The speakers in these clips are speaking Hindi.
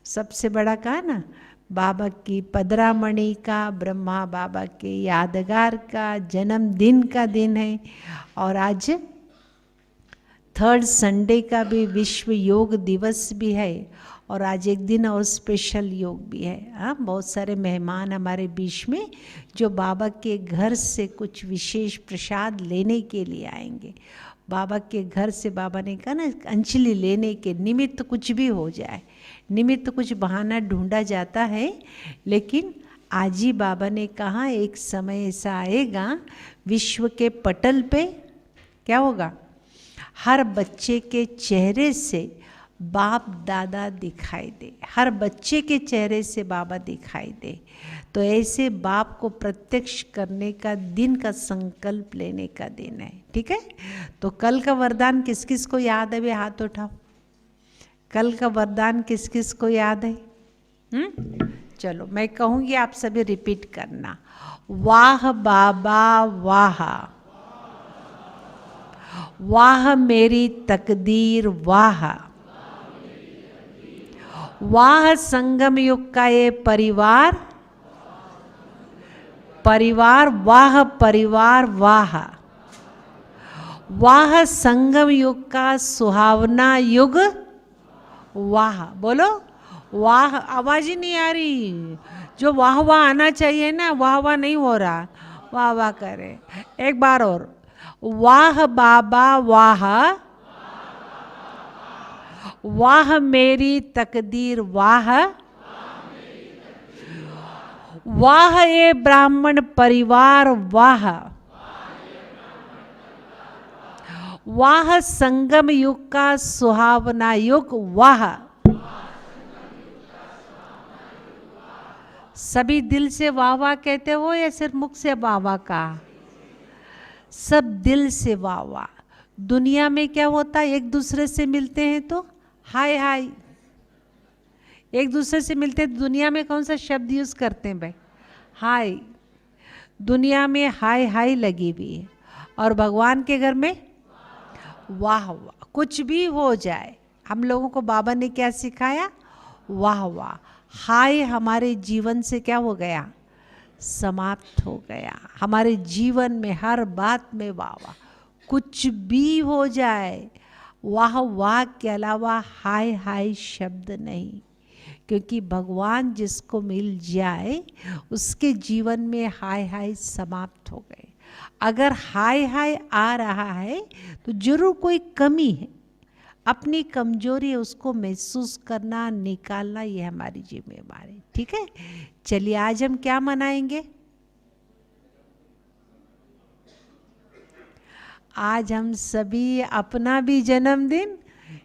सबसे बड़ा कहा ना, बाबा की पदरामणि का, ब्रह्मा बाबा के यादगार का जन्मदिन का दिन है। और आज थर्ड संडे का भी विश्व योग दिवस भी है। और आज एक दिन और स्पेशल योग भी है। हाँ, बहुत सारे मेहमान हमारे बीच में जो बाबा के घर से कुछ विशेष प्रसाद लेने के लिए आएंगे। बाबा के घर से बाबा ने कहा ना, अंजलि लेने के निमित्त कुछ भी हो जाए, निमित्त कुछ बहाना ढूंढा जाता है, लेकिन आज ही बाबा ने कहा एक समय ऐसा आएगा विश्व के पटल पे क्या होगा, हर बच्चे के चेहरे से बाप दादा दिखाई दे, हर बच्चे के चेहरे से बाबा दिखाई दे। तो ऐसे बाप को प्रत्यक्ष करने का दिन का संकल्प लेने का दिन है। ठीक है, तो कल का वरदान किस किस को याद है? वे हाथ उठाओ। कल का वरदान किस किस को याद है? चलो मैं कहूँगी, आप सभी रिपीट करना। वाह बाबा वाह, वाह मेरी तकदीर वाह, वाह संगम युग का ये परिवार, परिवार वाह परिवार वाह, वाह संगम युग का सुहावना युग वाह। बोलो वाह, आवाज ही नहीं आ रही। जो वाह वाह आना चाहिए ना, वाह वाह नहीं हो रहा, वाह वाह करे। एक बार और, वाह बाबा वाह, वाह मेरी तकदीर वाह, वाह ये ब्राह्मण परिवार वाह, वाह संगम युग का सुहावना युग वाह। सभी दिल से वाह वाह कहते हो या सिर्फ मुख से वाह वाह का? सब दिल से वाह वाह। दुनिया में क्या होता है, एक दूसरे से मिलते हैं तो हाय हाय, एक दूसरे से मिलते हैं। दुनिया में कौन सा शब्द यूज करते हैं भाई? हाय। दुनिया में हाय हाय लगी हुई है, और भगवान के घर में वाह वाह। कुछ भी हो जाए, हम लोगों को बाबा ने क्या सिखाया? वाह वाह। हाय हमारे जीवन से क्या हो गया? समाप्त हो गया। हमारे जीवन में हर बात में वाह वाह। कुछ भी हो जाए, वाह वाह के अलावा हाय हाय शब्द नहीं। क्योंकि भगवान जिसको मिल जाए उसके जीवन में हाय हाय समाप्त हो गए। अगर हाय हाय आ रहा है तो जरूर कोई कमी है, अपनी कमजोरी है, उसको महसूस करना, निकालना, ये हमारी जिम्मेवारी। ठीक है, चलिए आज हम क्या मनाएंगे? आज हम सभी अपना भी जन्मदिन,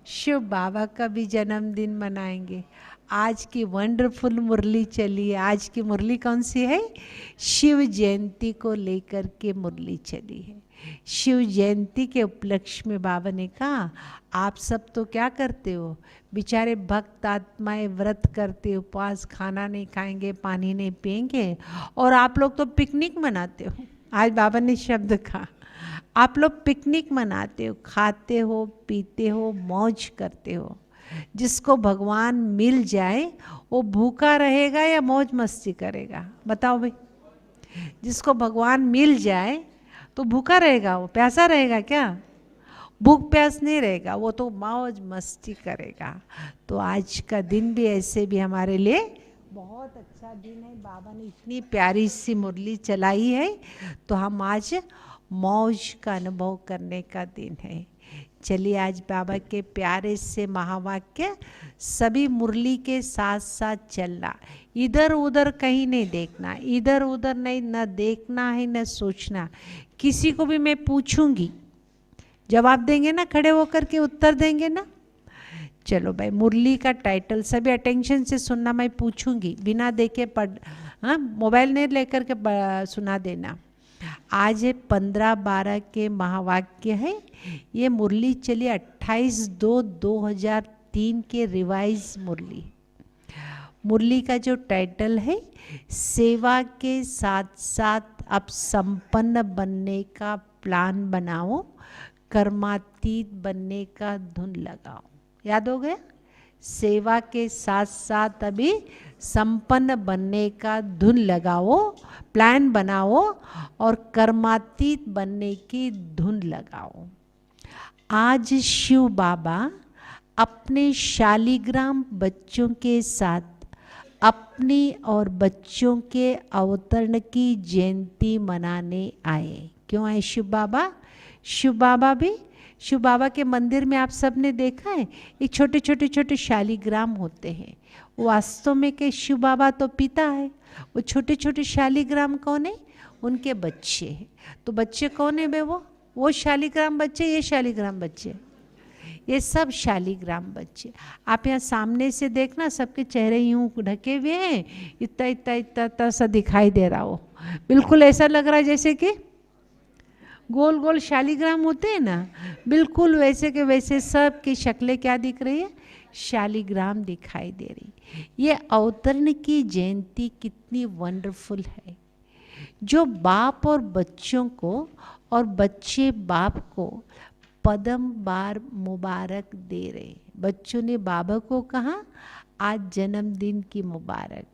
शिव बाबा का भी जन्मदिन मनाएंगे। आज की वंडरफुल मुरली चली है। आज की मुरली कौन सी है? शिव जयंती को लेकर के मुरली चली है। शिव जयंती के उपलक्ष्य में बाबा ने कहा, आप सब तो क्या करते हो, बेचारे भक्त आत्माएं व्रत करते, उपवास, खाना नहीं खाएंगे, पानी नहीं पिएंगे, और आप लोग तो पिकनिक मनाते हो। आज बाबा ने शब्द कहा, आप लोग पिकनिक मनाते हो, खाते हो, पीते हो, मौज करते हो। जिसको भगवान मिल जाए वो भूखा रहेगा या मौज मस्ती करेगा? बताओ भाई। जिसको भगवान मिल जाए तो भूखा रहेगा, वो प्यासा रहेगा क्या? भूख प्यास नहीं रहेगा, वो तो मौज मस्ती करेगा। तो आज का दिन भी ऐसे भी हमारे लिए बहुत अच्छा दिन है। बाबा ने इतनी प्यारी सी मुरली चलाई है, तो हम आज मौज का अनुभव करने का दिन है। चलिए आज बाबा के प्यारे से महावाक्य सभी मुरली के साथ साथ चलना, इधर उधर कहीं नहीं देखना, इधर उधर नहीं, न देखना है न सोचना। किसी को भी मैं पूछूंगी, जवाब देंगे ना, खड़े होकर के उत्तर देंगे ना। चलो भाई, मुरली का टाइटल सभी अटेंशन से सुनना, मैं पूछूंगी, बिना देखे पढ़, हाँ मोबाइल नहीं लेकर के सुना देना। आज 15-12 के महावाक्य है। ये मुरली चली 28/2/2003 के रिवाइज मुरली। मुरली का जो टाइटल है, सेवा के साथ साथ अब संपन्न बनने का प्लान बनाओ, कर्मातीत बनने का धुन लगाओ। याद हो गया? सेवा के साथ साथ अभी संपन्न बनने का धुन लगाओ, प्लान बनाओ और कर्मातीत बनने की धुन लगाओ। आज शिव बाबा अपने शालिग्राम बच्चों के साथ अपनी और बच्चों के अवतरण की जयंती मनाने आए। क्यों आए शिव बाबा? शिव बाबा के मंदिर में आप सब ने देखा है, ये छोटे छोटे छोटे शालिग्राम होते हैं। वास्तव में के शिव बाबा तो पिता है, वो छोटे छोटे शालिग्राम कौन है? उनके बच्चे हैं। तो बच्चे कौन है बे? वो शालिग्राम बच्चे, ये शालिग्राम बच्चे, ये सब शालिग्राम बच्चे। आप यहाँ सामने से देखना, सबके चेहरे यूं ढके हुए हैं, इतना इतना इतना इतना सा दिखाई दे रहा हो, बिल्कुल ऐसा लग रहा है जैसे कि गोल गोल शालिग्राम होते हैं ना, बिल्कुल वैसे के वैसे सब की शक्लें क्या दिख रही है? शालिग्राम दिखाई दे रही। ये अवतरण की जयंती कितनी वंडरफुल है, जो बाप और बच्चों को और बच्चे बाप को पदम बार मुबारक दे रहे। बच्चों ने बाबा को कहा आज जन्मदिन की मुबारक,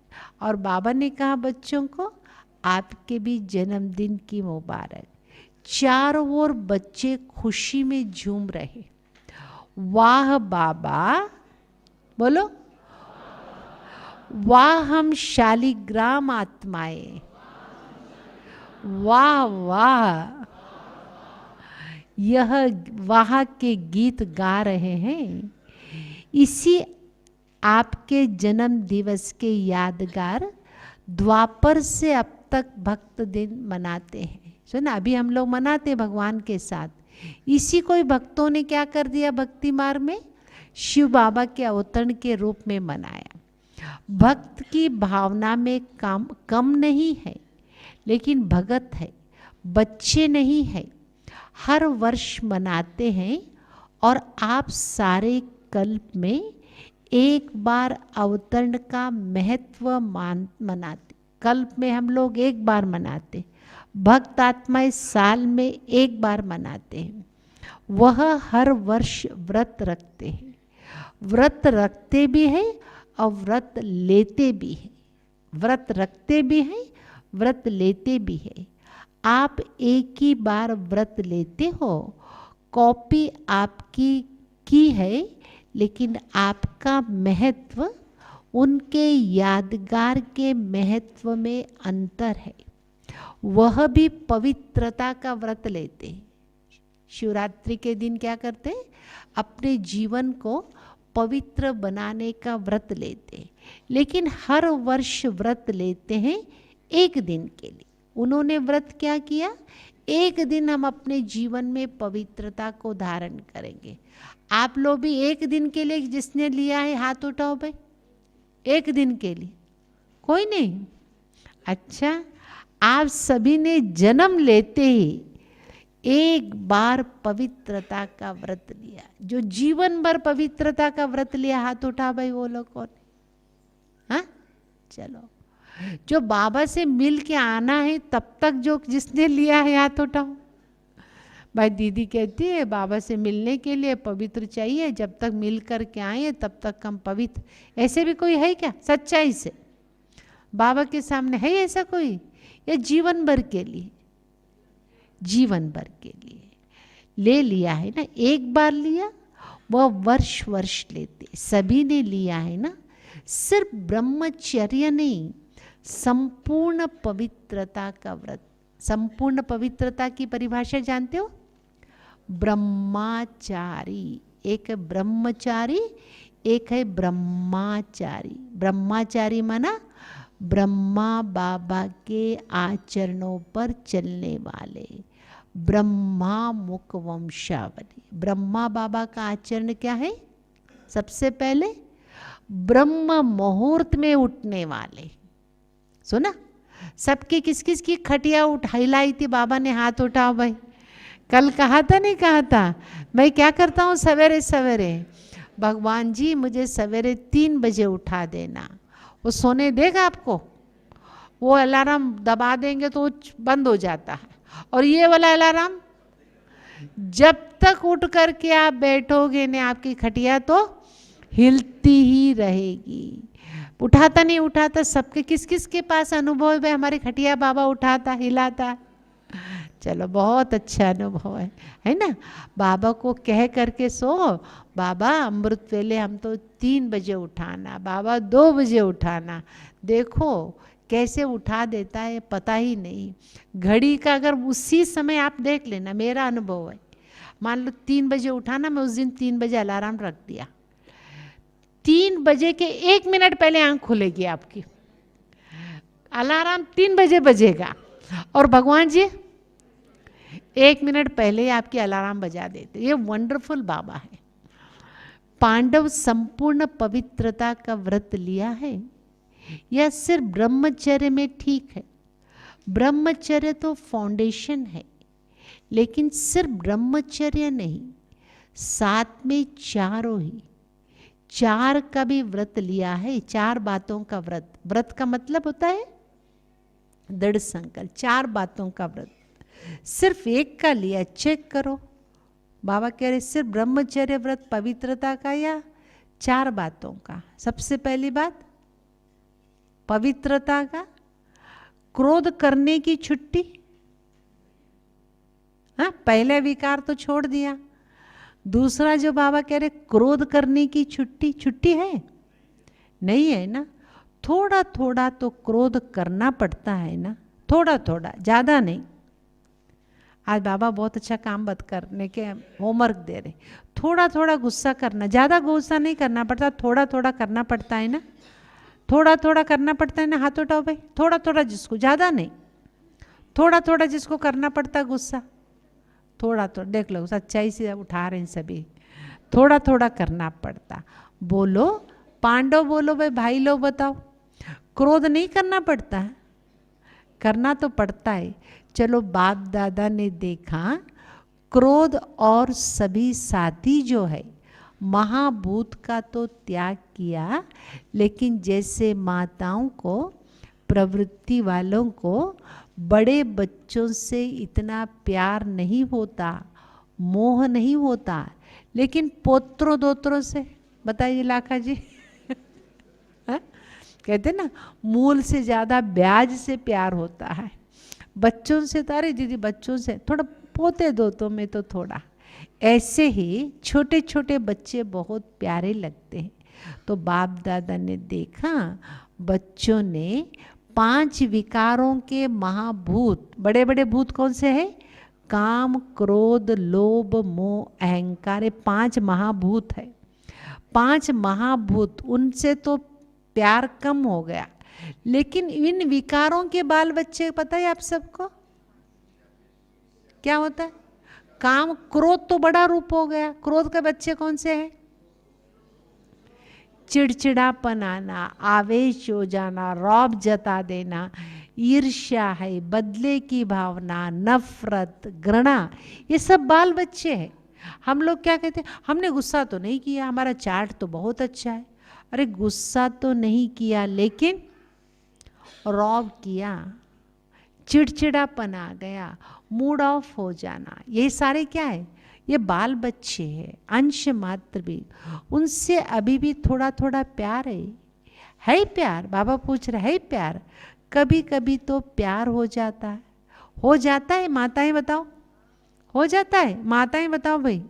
और बाबा ने कहा बच्चों को आपके भी जन्मदिन की मुबारक। चारों ओर बच्चे खुशी में झूम रहे। वाह बाबा, बोलो वाह हम शालिग्राम आत्माएं, वाह वाह, यह वाह के गीत गा रहे हैं। इसी आपके जन्म दिवस के यादगार द्वापर से अब तक भक्त दिन मनाते हैं। सुना, अभी हम लोग मनाते भगवान के साथ। इसी को भक्तों ने क्या कर दिया, भक्ति मार्ग में शिव बाबा के अवतरण के रूप में मनाया। भक्त की भावना में कम नहीं है, लेकिन भगत है, बच्चे नहीं है। हर वर्ष मनाते हैं, और आप सारे कल्प में एक बार अवतरण का महत्व मनाते। कल्प में हम लोग एक बार मनाते, भक्त आत्माएं साल में एक बार मनाते हैं। वह हर वर्ष व्रत रखते हैं, व्रत रखते भी हैं और व्रत लेते भी हैं, व्रत रखते भी हैं, व्रत लेते भी हैं। आप एक ही बार व्रत लेते हो, कॉपी आपकी की है, लेकिन आपका महत्व उनके यादगार के महत्व में अंतर है। वह भी पवित्रता का व्रत लेते हैं। शिवरात्रि के दिन क्या करते हैं? अपने जीवन को पवित्र बनाने का व्रत लेते हैं, लेकिन हर वर्ष व्रत लेते हैं एक दिन के लिए। उन्होंने व्रत क्या किया? एक दिन हम अपने जीवन में पवित्रता को धारण करेंगे। आप लोग भी एक दिन के लिए जिसने लिया है हाथ उठाओ भाई। एक दिन के लिए कोई नहीं? अच्छा, आप सभी ने जन्म लेते ही एक बार पवित्रता का व्रत लिया। जो जीवन भर पवित्रता का व्रत लिया हाथ उठा भाई, वो लोग कौन? हाँ, चलो। जो बाबा से मिल के आना है तब तक जो जिसने लिया है हाथ उठाओ भाई। दीदी कहती है बाबा से मिलने के लिए पवित्र चाहिए, जब तक मिल कर के आए तब तक हम पवित्र। ऐसे भी कोई है क्या सच्चाई से बाबा के सामने? है ऐसा कोई? या जीवन भर के लिए? जीवन भर के लिए ले लिया है ना, एक बार लिया, वह वर्ष वर्ष लेते। सभी ने लिया है ना। सिर्फ ब्रह्मचर्य नहीं, संपूर्ण पवित्रता का व्रत। संपूर्ण पवित्रता की परिभाषा जानते हो? ब्रह्मचारी। एक है ब्रह्मचारी, एक है ब्रह्मचारी। ब्रह्मचारी माना ब्रह्मा बाबा के आचरणों पर चलने वाले, ब्रह्मा मुख वंशावली। ब्रह्मा बाबा का आचरण क्या है? सबसे पहले ब्रह्म मुहूर्त में उठने वाले। सुना? सबकी किस किस की खटिया हिलाई थी? बाबा ने हाथ उठाओ भाई। कल कहा था नहीं कहा था? मैं क्या करता हूँ सवेरे सवेरे, भगवान जी मुझे सवेरे 3 बजे उठा देना। वो सोने देगा आपको? वो अलार्म दबा देंगे तो बंद हो जाता है। और ये वाला अलार्म जब तक उठ करके आप बैठोगे ना आपकी खटिया, तो हिलती ही रहेगी। उठाता नहीं उठाता, सबके किस किस के पास अनुभव है हमारे खटिया बाबा उठाता हिलाता? चलो बहुत अच्छा अनुभव है ना। बाबा को कह करके सो, बाबा अमृत वेले हम तो 3 बजे उठाना, बाबा 2 बजे उठाना। देखो कैसे उठा देता है, पता ही नहीं। घड़ी का अगर उसी समय आप देख लेना, मेरा अनुभव है, मान लो 3 बजे उठाना, मैं उस दिन 3 बजे अलार्म रख दिया, 3 बजे के 1 मिनट पहले आंख खुलेगी आपकी, अलार्म 3 बजे बजेगा, और भगवान जी 1 मिनट पहले ही आपकी अलार्म बजा देते। ये वंडरफुल बाबा है। पांडव संपूर्ण पवित्रता का व्रत लिया है, यह सिर्फ ब्रह्मचर्य में ठीक है। ब्रह्मचर्य तो फाउंडेशन है, लेकिन सिर्फ ब्रह्मचर्य नहीं, साथ में चारों ही 4 का भी व्रत लिया है। 4 बातों का व्रत, व्रत का मतलब होता है दृढ़ संकल्प। 4 बातों का व्रत, सिर्फ एक का लिया, चेक करो। बाबा कह रहे सिर्फ ब्रह्मचर्य व्रत पवित्रता का या 4 बातों का। सबसे पहली बात पवित्रता का, क्रोध करने की छुट्टी। हाँ, पहले विकार तो छोड़ दिया। दूसरा जो बाबा कह रहे क्रोध करने की छुट्टी, छुट्टी है नहीं है ना। थोड़ा थोड़ा तो क्रोध करना पड़ता है ना, थोड़ा थोड़ा, ज़्यादा नहीं। आज बाबा बहुत अच्छा काम बत करने के होमवर्क दे रहे। थोड़ा थोड़ा गुस्सा करना, ज़्यादा गुस्सा नहीं करना पड़ता, थोड़ा थोड़ा करना पड़ता है ना, थोड़ा थोड़ा करना पड़ता है ना। हाथ उठाओ भाई, थोड़ा थोड़ा जिसको, ज़्यादा नहीं, थोड़ा थोड़ा जिसको करना पड़ता गुस्सा, थोड़ा थोड़ा। देख लो सच्चाई से उठा रहे हैं सभी, थोड़ा थोड़ा करना पड़ता। बोलो पांडव, बोलो भाई लोग बताओ, क्रोध नहीं करना पड़ता है? करना तो पड़ता है। चलो बाप दादा ने देखा क्रोध और सभी साथी जो है महाभूत का तो त्याग किया, लेकिन जैसे माताओं को, प्रवृत्ति वालों को बड़े बच्चों से इतना प्यार नहीं होता, मोह नहीं होता, लेकिन पोत्रों दोत्रों से, बताइए लाखा जी कहते ना मूल से ज़्यादा ब्याज से प्यार होता है। बच्चों से तो अरे दीदी बच्चों से थोड़ा, पोते दोतों में तो थोड़ा। ऐसे ही छोटे छोटे बच्चे बहुत प्यारे लगते हैं। तो बाप दादा ने देखा बच्चों ने 5 विकारों के महाभूत, बड़े बड़े भूत कौन से हैं? काम, क्रोध, लोभ, मोह, अहंकार, 5 महाभूत है। 5 महाभूत, उनसे तो प्यार कम हो गया, लेकिन इन विकारों के बाल बच्चे पता है आप सबको क्या होता है? काम, क्रोध तो बड़ा रूप हो गया। क्रोध के बच्चे कौन से हैं? चिड़चिड़ापन आना, आवेश हो जाना, रौब जता देना, ईर्ष्या है, बदले की भावना, नफरत, घृणा, ये सब बाल बच्चे हैं। हम लोग क्या कहते हैं, हमने गुस्सा तो नहीं किया, हमारा चार्ट तो बहुत अच्छा है। अरे गुस्सा तो नहीं किया, लेकिन रौब किया, चिड़चिड़ापन आ गया, मूड ऑफ हो जाना, ये सारे क्या है? ये बाल बच्चे हैं, अंश मात्र भी। उनसे अभी भी थोड़ा थोड़ा प्यार है प्यार? बाबा पूछ रहे है प्यार? कभी कभी तो प्यार हो जाता है, हो जाता है। माताएं बताओ, हो जाता है? माताएं बताओ भाई।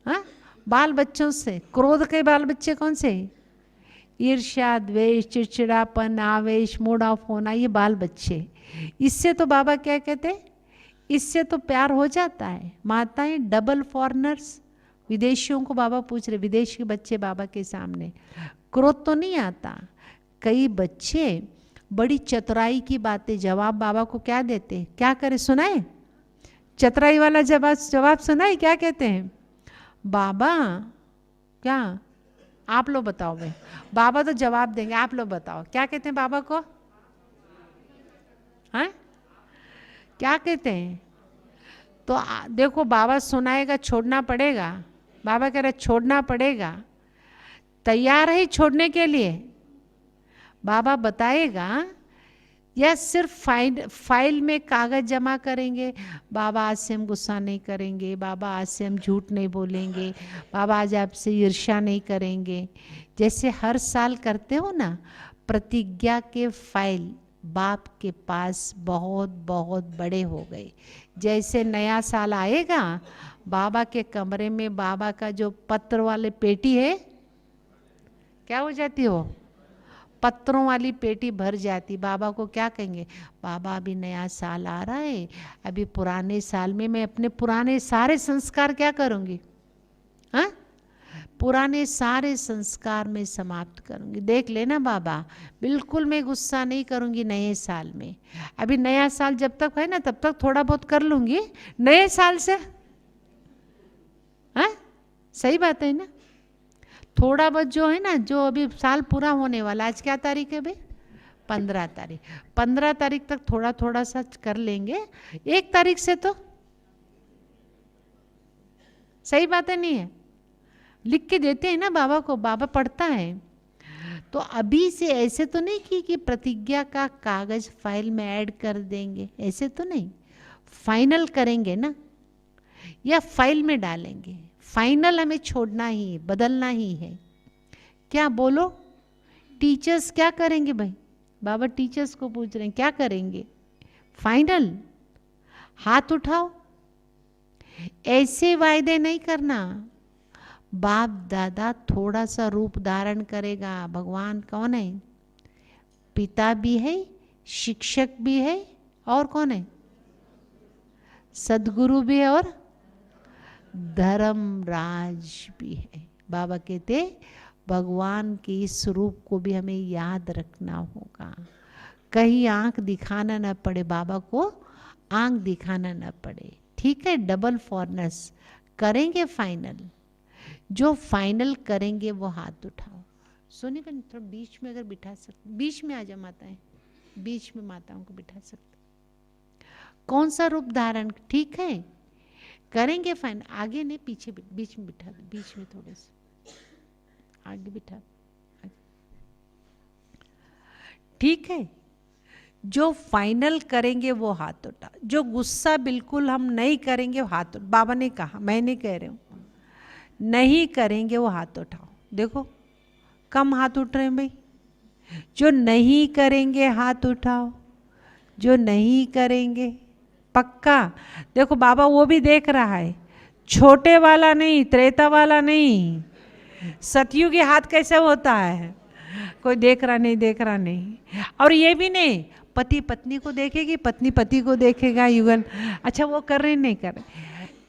हाँ, बाल बच्चों से, क्रोध के बाल बच्चे कौन से? ईर्ष्या, द्वेष, चिड़चिड़ापन, आवेश, मूड ऑफ होना, ये बाल बच्चे। इससे तो बाबा क्या कहते हैं, इससे तो प्यार हो जाता है। माताएं डबल फॉरेनर्स, विदेशियों को बाबा पूछ रहे, विदेश के बच्चे बाबा के सामने, क्रोध तो नहीं आता। कई बच्चे बड़ी चतुराई की बातें, जवाब बाबा को क्या देते, क्या करे सुनाए? चतुराई वाला जवाब सुनाए, क्या कहते हैं? बाबा क्या, आप लोग बताओ भाई। बाबा तो जवाब देंगे, आप लोग बताओ क्या कहते हैं बाबा को? हैं, क्या कहते हैं? तो देखो बाबा सुनाएगा, छोड़ना पड़ेगा। बाबा कह रहे छोड़ना पड़ेगा, तैयार है छोड़ने के लिए? बाबा बताएगा या सिर्फ फाइल में कागज जमा करेंगे, बाबा आज से हम गुस्सा नहीं करेंगे, बाबा आज से हम झूठ नहीं बोलेंगे, बाबा आज आपसे ईर्ष्या नहीं करेंगे, जैसे हर साल करते हो ना, प्रतिज्ञा के फाइल बाप के पास बहुत बहुत बड़े हो गए। जैसे नया साल आएगा, बाबा के कमरे में बाबा का जो पत्र वाले पेटी है, क्या हो जाती हो, पत्रों वाली पेटी भर जाती। बाबा को क्या कहेंगे, बाबा अभी नया साल आ रहा है, अभी पुराने साल में मैं अपने पुराने सारे संस्कार क्या करूँगी, हाँ, पुराने सारे संस्कार में समाप्त करूँगी। देख लेना बाबा, बिल्कुल मैं गुस्सा नहीं करूँगी नए साल में। अभी नया साल जब तक है ना, तब तक थोड़ा बहुत कर लूँगी, नए साल से, हाँ सही बात है ना, थोड़ा बहुत जो है ना, जो अभी साल पूरा होने वाला, आज क्या तारीख है भाई, 15 तारीख, 15 तारीख तक थोड़ा थोड़ा सा कर लेंगे, 1 तारीख से तो सही बात है, नहीं है, लिख के देते हैं ना बाबा को, बाबा पढ़ता है। तो अभी से ऐसे तो नहीं कि प्रतिज्ञा का कागज फाइल में ऐड कर देंगे, ऐसे तो नहीं, फाइनल करेंगे ना, या फाइल में डालेंगे। फाइनल हमें छोड़ना ही है, बदलना ही है। क्या बोलो, टीचर्स क्या करेंगे भाई, बाबा टीचर्स को पूछ रहे हैं क्या करेंगे, फाइनल, हाथ उठाओ, ऐसे वायदे नहीं करना। बाप दादा थोड़ा सा रूप धारण करेगा, भगवान कौन है, पिता भी है, शिक्षक भी है, और कौन है, सदगुरु भी है, और धर्मराज भी है। बाबा कहते भगवान के इस रूप को भी हमें याद रखना होगा, कहीं आंख दिखाना न पड़े, बाबा को आंख दिखाना न पड़े, ठीक है। डबल फॉरनेस करेंगे फाइनल, जो फाइनल करेंगे वो हाथ उठाओ। सोनी बहन थोड़ा बीच में अगर बिठा सकते, बीच में आ जा माताएं, बीच में माताओं को बिठा सकते, कौन सा रूप धारण, ठीक है, करेंगे फाइनल, आगे नहीं पीछे, बीच में बिठा दो, बीच में थोड़े से आगे बिठा, ठीक है। जो फाइनल करेंगे वो हाथ उठा, जो गुस्सा बिल्कुल हम नहीं करेंगे वो हाथ उठा, बाबा ने कहा, मैं नहीं कह रही हूँ, नहीं करेंगे वो हाथ उठाओ। देखो कम हाथ उठ रहे हैं भाई, जो नहीं करेंगे हाथ उठाओ, जो नहीं करेंगे पक्का। देखो बाबा वो भी देख रहा है, छोटे वाला नहीं, त्रेता वाला नहीं, सतयुगी हाथ कैसे होता है, कोई देख रहा नहीं, देख रहा नहीं। और ये भी नहीं पति पत्नी को देखेगी, पत्नी पति को देखेगा, युगल अच्छा वो कर रहे नहीं कर रहे,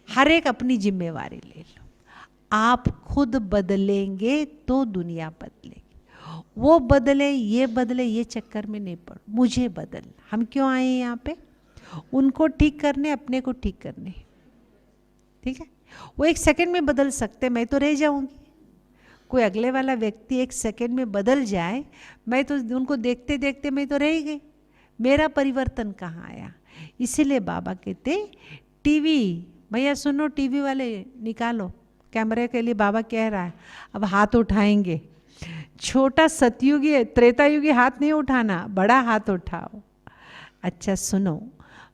हर एक अपनी जिम्मेवारी ले लो। आप खुद बदलेंगे तो दुनिया बदलेगी, वो बदले ये चक्कर में नहीं पड़ो, मुझे बदल, हम क्यों आए हैं यहाँ पे, उनको ठीक करने, अपने को ठीक करने, ठीक है। वो 1 सेकंड में बदल सकते, मैं तो रह जाऊंगी, कोई अगले वाला व्यक्ति 1 सेकंड में बदल जाए, मैं तो उनको देखते देखते मैं तो रह गई, मेरा परिवर्तन कहाँ आया। इसीलिए बाबा कहते टीवी, भैया सुनो टीवी वाले निकालो कैमरे के लिए, बाबा कह रहा है अब हाथ उठाएंगे, छोटा सतयुगी त्रेतायुगी हाथ नहीं उठाना, बड़ा हाथ उठाओ। अच्छा सुनो,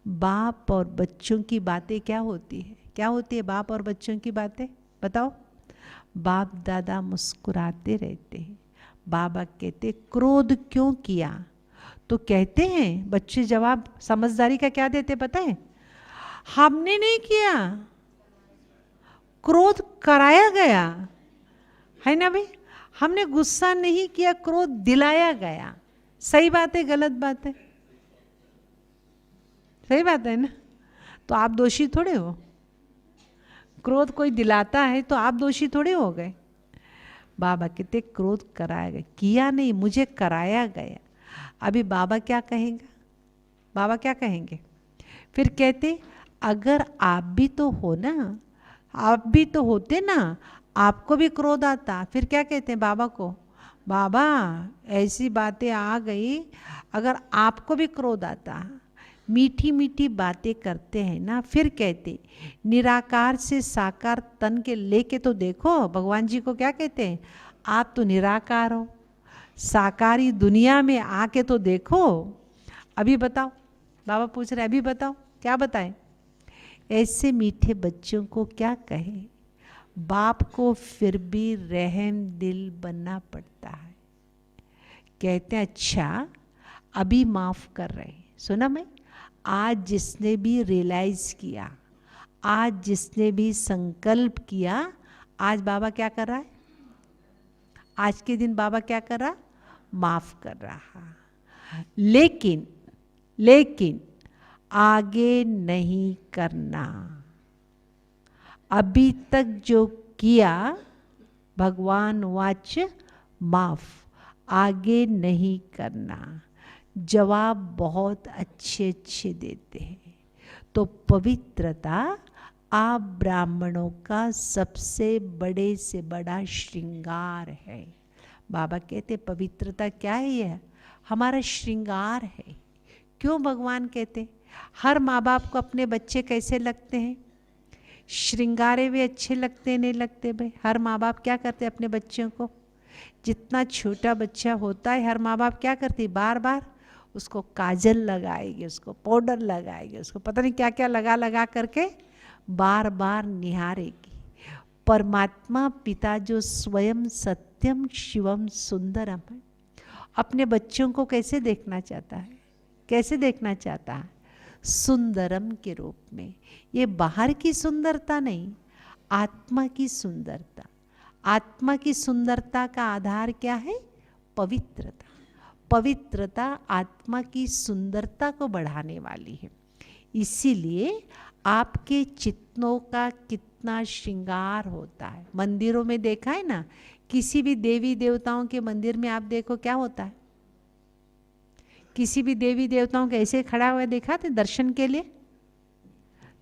बाप और बच्चों की बातें क्या होती है, क्या होती है बाप और बच्चों की बातें, बताओ। बाप दादा मुस्कुराते रहते हैं, बाबा कहते क्रोध क्यों किया, तो कहते हैं बच्चे जवाब समझदारी का क्या देते पता है, हमने नहीं किया, क्रोध कराया गया है ना भाई, हमने गुस्सा नहीं किया, क्रोध दिलाया गया। सही बात है गलत बात है, सही बात है ना, तो आप दोषी थोड़े हो, क्रोध कोई दिलाता है तो आप दोषी थोड़े हो गए। बाबा कहते क्रोध कराया गया, किया नहीं, मुझे कराया गया। अभी बाबा क्या कहेंगे, बाबा क्या कहेंगे, फिर कहते अगर आप भी तो हो ना, आप भी तो होते ना, आपको भी क्रोध आता, फिर क्या कहते हैं बाबा को, बाबा ऐसी बातें आ गई, अगर आपको भी क्रोध आता, मीठी मीठी बातें करते हैं ना, फिर कहते निराकार से साकार तन के लेके तो देखो, भगवान जी को क्या कहते हैं, आप तो निराकार हो, साकारी दुनिया में आके तो देखो, अभी बताओ, बाबा पूछ रहे अभी बताओ, क्या बताएं? ऐसे मीठे बच्चों को क्या कहे, बाप को फिर भी रहम दिल बनना पड़ता है। कहते हैं अच्छा अभी माफ कर रहे हैं। सुना मैं, आज जिसने भी रियलाइज किया, आज जिसने भी संकल्प किया, आज बाबा क्या कर रहा है? आज के दिन बाबा क्या कर रहा? माफ कर रहा। लेकिन आगे नहीं करना। अभी तक जो किया भगवान वाच माफ, आगे नहीं करना। जवाब बहुत अच्छे अच्छे देते हैं। तो पवित्रता आप ब्राह्मणों का सबसे बड़े से बड़ा श्रृंगार है। बाबा कहते पवित्रता क्या है? यह हमारा श्रृंगार है। क्यों भगवान कहते? हर माँ बाप को अपने बच्चे कैसे लगते हैं? श्रृंगारे हुए अच्छे लगते नहीं लगते भाई? हर माँ बाप क्या करते अपने बच्चों को? जितना छोटा बच्चा होता है हर माँ बाप क्या करती, बार बार उसको काजल लगाएगी, उसको पाउडर लगाएगी, उसको पता नहीं क्या क्या लगा लगा करके बार बार निहारेगी। परमात्मा पिता जो स्वयं सत्यम शिवम सुंदरम है, अपने बच्चों को कैसे देखना चाहता है? कैसे देखना चाहता है? सुंदरम के रूप में। ये बाहर की सुंदरता नहीं, आत्मा की सुंदरता। आत्मा की सुंदरता का आधार क्या है? पवित्रता। पवित्रता आत्मा की सुंदरता को बढ़ाने वाली है। इसीलिए आपके चित्तों का कितना श्रृंगार होता है। मंदिरों में देखा है ना, किसी भी देवी देवताओं के मंदिर में आप देखो क्या होता है? किसी भी देवी देवताओं के ऐसे खड़ा हुआ देखा थे दर्शन के लिए?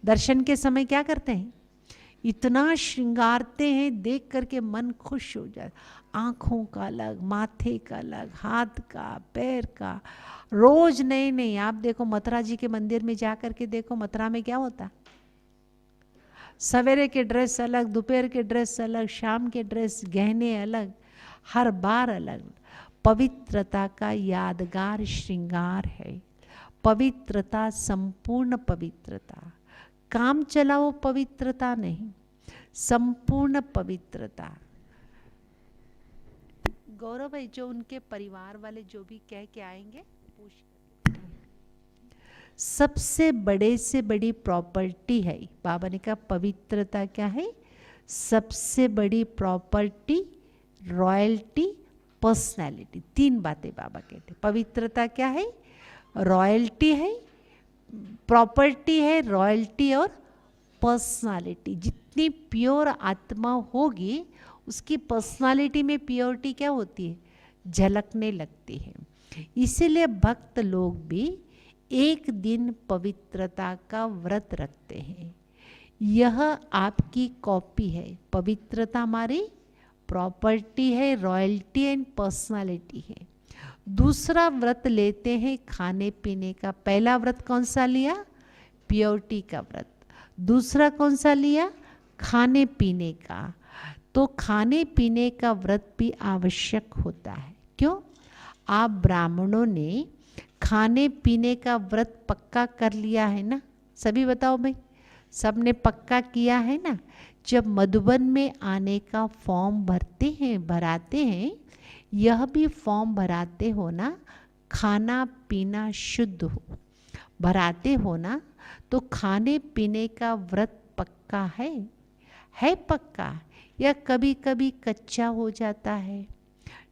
दर्शन के समय क्या करते हैं? इतना श्रृंगारते हैं, देख करके मन खुश हो जाए। आँखों का अलग, माथे का अलग, हाथ का, पैर का, रोज नए नए। आप देखो मथुरा जी के मंदिर में जा करके देखो, मथुरा में क्या होता? सवेरे के ड्रेस अलग, दोपहर के ड्रेस अलग, शाम के ड्रेस, गहने अलग, हर बार अलग। पवित्रता का यादगार श्रृंगार है। पवित्रता संपूर्ण पवित्रता, काम चलाओ पवित्रता नहीं, संपूर्ण पवित्रता। गौरव भाई जो उनके परिवार वाले जो भी कह के आएंगे पूछ। सबसे बड़े से बड़ी प्रॉपर्टी है, बाबा ने कहा पवित्रता क्या है? सबसे बड़ी प्रॉपर्टी, रॉयल्टी, पर्सनैलिटी। तीन बातें बाबा कहते। पवित्रता क्या है? रॉयल्टी है, प्रॉपर्टी है, रॉयल्टी और पर्सनालिटी। जितनी प्योर आत्मा होगी उसकी पर्सनालिटी में प्योरिटी क्या होती है? झलकने लगती है। इसीलिए भक्त लोग भी एक दिन पवित्रता का व्रत रखते हैं। यह आपकी कॉपी है। पवित्रता हमारी प्रॉपर्टी है, रॉयल्टी एंड पर्सनालिटी है। दूसरा व्रत लेते हैं खाने पीने का। पहला व्रत कौन सा लिया? प्योरिटी का व्रत। दूसरा कौन सा लिया? खाने पीने का। तो खाने पीने का व्रत भी आवश्यक होता है। क्यों? आप ब्राह्मणों ने खाने पीने का व्रत पक्का कर लिया है ना? सभी बताओ भाई, सबने पक्का किया है ना? जब मधुबन में आने का फॉर्म भराते हैं, यह भी फॉर्म भराते हो ना, खाना पीना शुद्ध हो, भराते हो ना, तो खाने पीने का व्रत पक्का है पक्का, या कभी कभी कच्चा हो जाता है?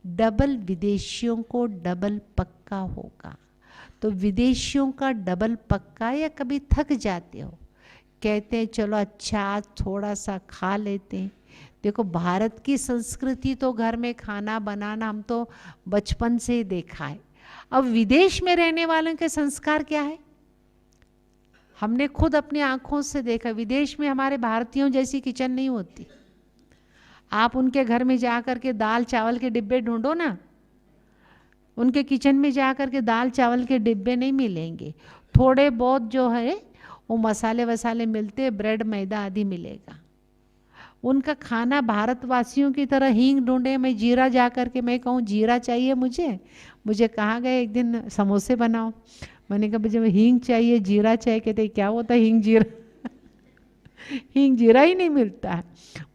डबल विदेशियों को डबल पक्का होगा। तो विदेशियों का डबल पक्का, या कभी थक जाते हो, कहते हैं चलो अच्छा आज थोड़ा सा खा लेते हैं। देखो भारत की संस्कृति तो घर में खाना बनाना हम तो बचपन से ही देखा है। अब विदेश में रहने वालों के संस्कार क्या है? हमने खुद अपनी आंखों से देखा। विदेश में हमारे भारतीयों जैसी किचन नहीं होती। आप उनके घर में जाकर के दाल चावल के डिब्बे ढूंढो ना, उनके किचन में जाकर के दाल चावल के डिब्बे नहीं मिलेंगे। थोड़े बहुत जो है वो मसाले वसाले मिलते, ब्रेड मैदा आदि मिलेगा। उनका खाना भारतवासियों की तरह हींग ढूंढे, मैं जीरा जा कर के मैं कहूँ जीरा चाहिए मुझे कहा गया एक दिन समोसे बनाओ, मैंने कहा जब हींग चाहिए, जीरा चाहिए, कहते क्या होता है हींग जीरा? हींग जीरा ही नहीं मिलता है,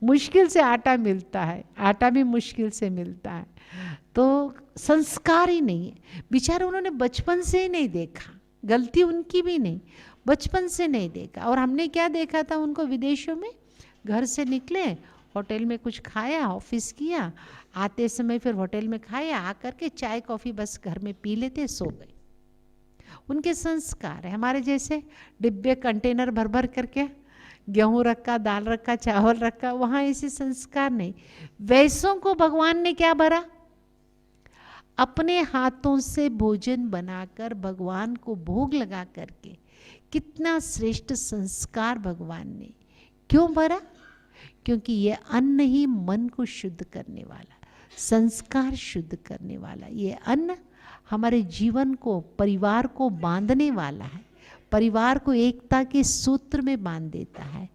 मुश्किल से आटा मिलता है, आटा भी मुश्किल से मिलता है। तो संस्कार ही नहीं है। बेचारे उन्होंने बचपन से ही नहीं देखा, गलती उनकी भी नहीं, बचपन से नहीं देखा। और हमने क्या देखा था उनको विदेशों में, घर से निकले, होटल में कुछ खाया, ऑफिस किया, आते समय फिर होटल में खाया, आकर के चाय कॉफ़ी बस घर में पी लेते, सो गए। उनके संस्कार है। हमारे जैसे डिब्बे कंटेनर भर भर करके गेहूं रखा, दाल रखा, चावल रखा, वहाँ ऐसे संस्कार नहीं। वैसों को भगवान ने क्या भरा? अपने हाथों से भोजन बनाकर भगवान को भोग लगा करके, कितना श्रेष्ठ संस्कार भगवान ने क्यों भरा? क्योंकि ये अन्न ही मन को शुद्ध करने वाला, संस्कार शुद्ध करने वाला, ये अन्न हमारे जीवन को, परिवार को बांधने वाला है, परिवार को एकता के सूत्र में बांध देता है।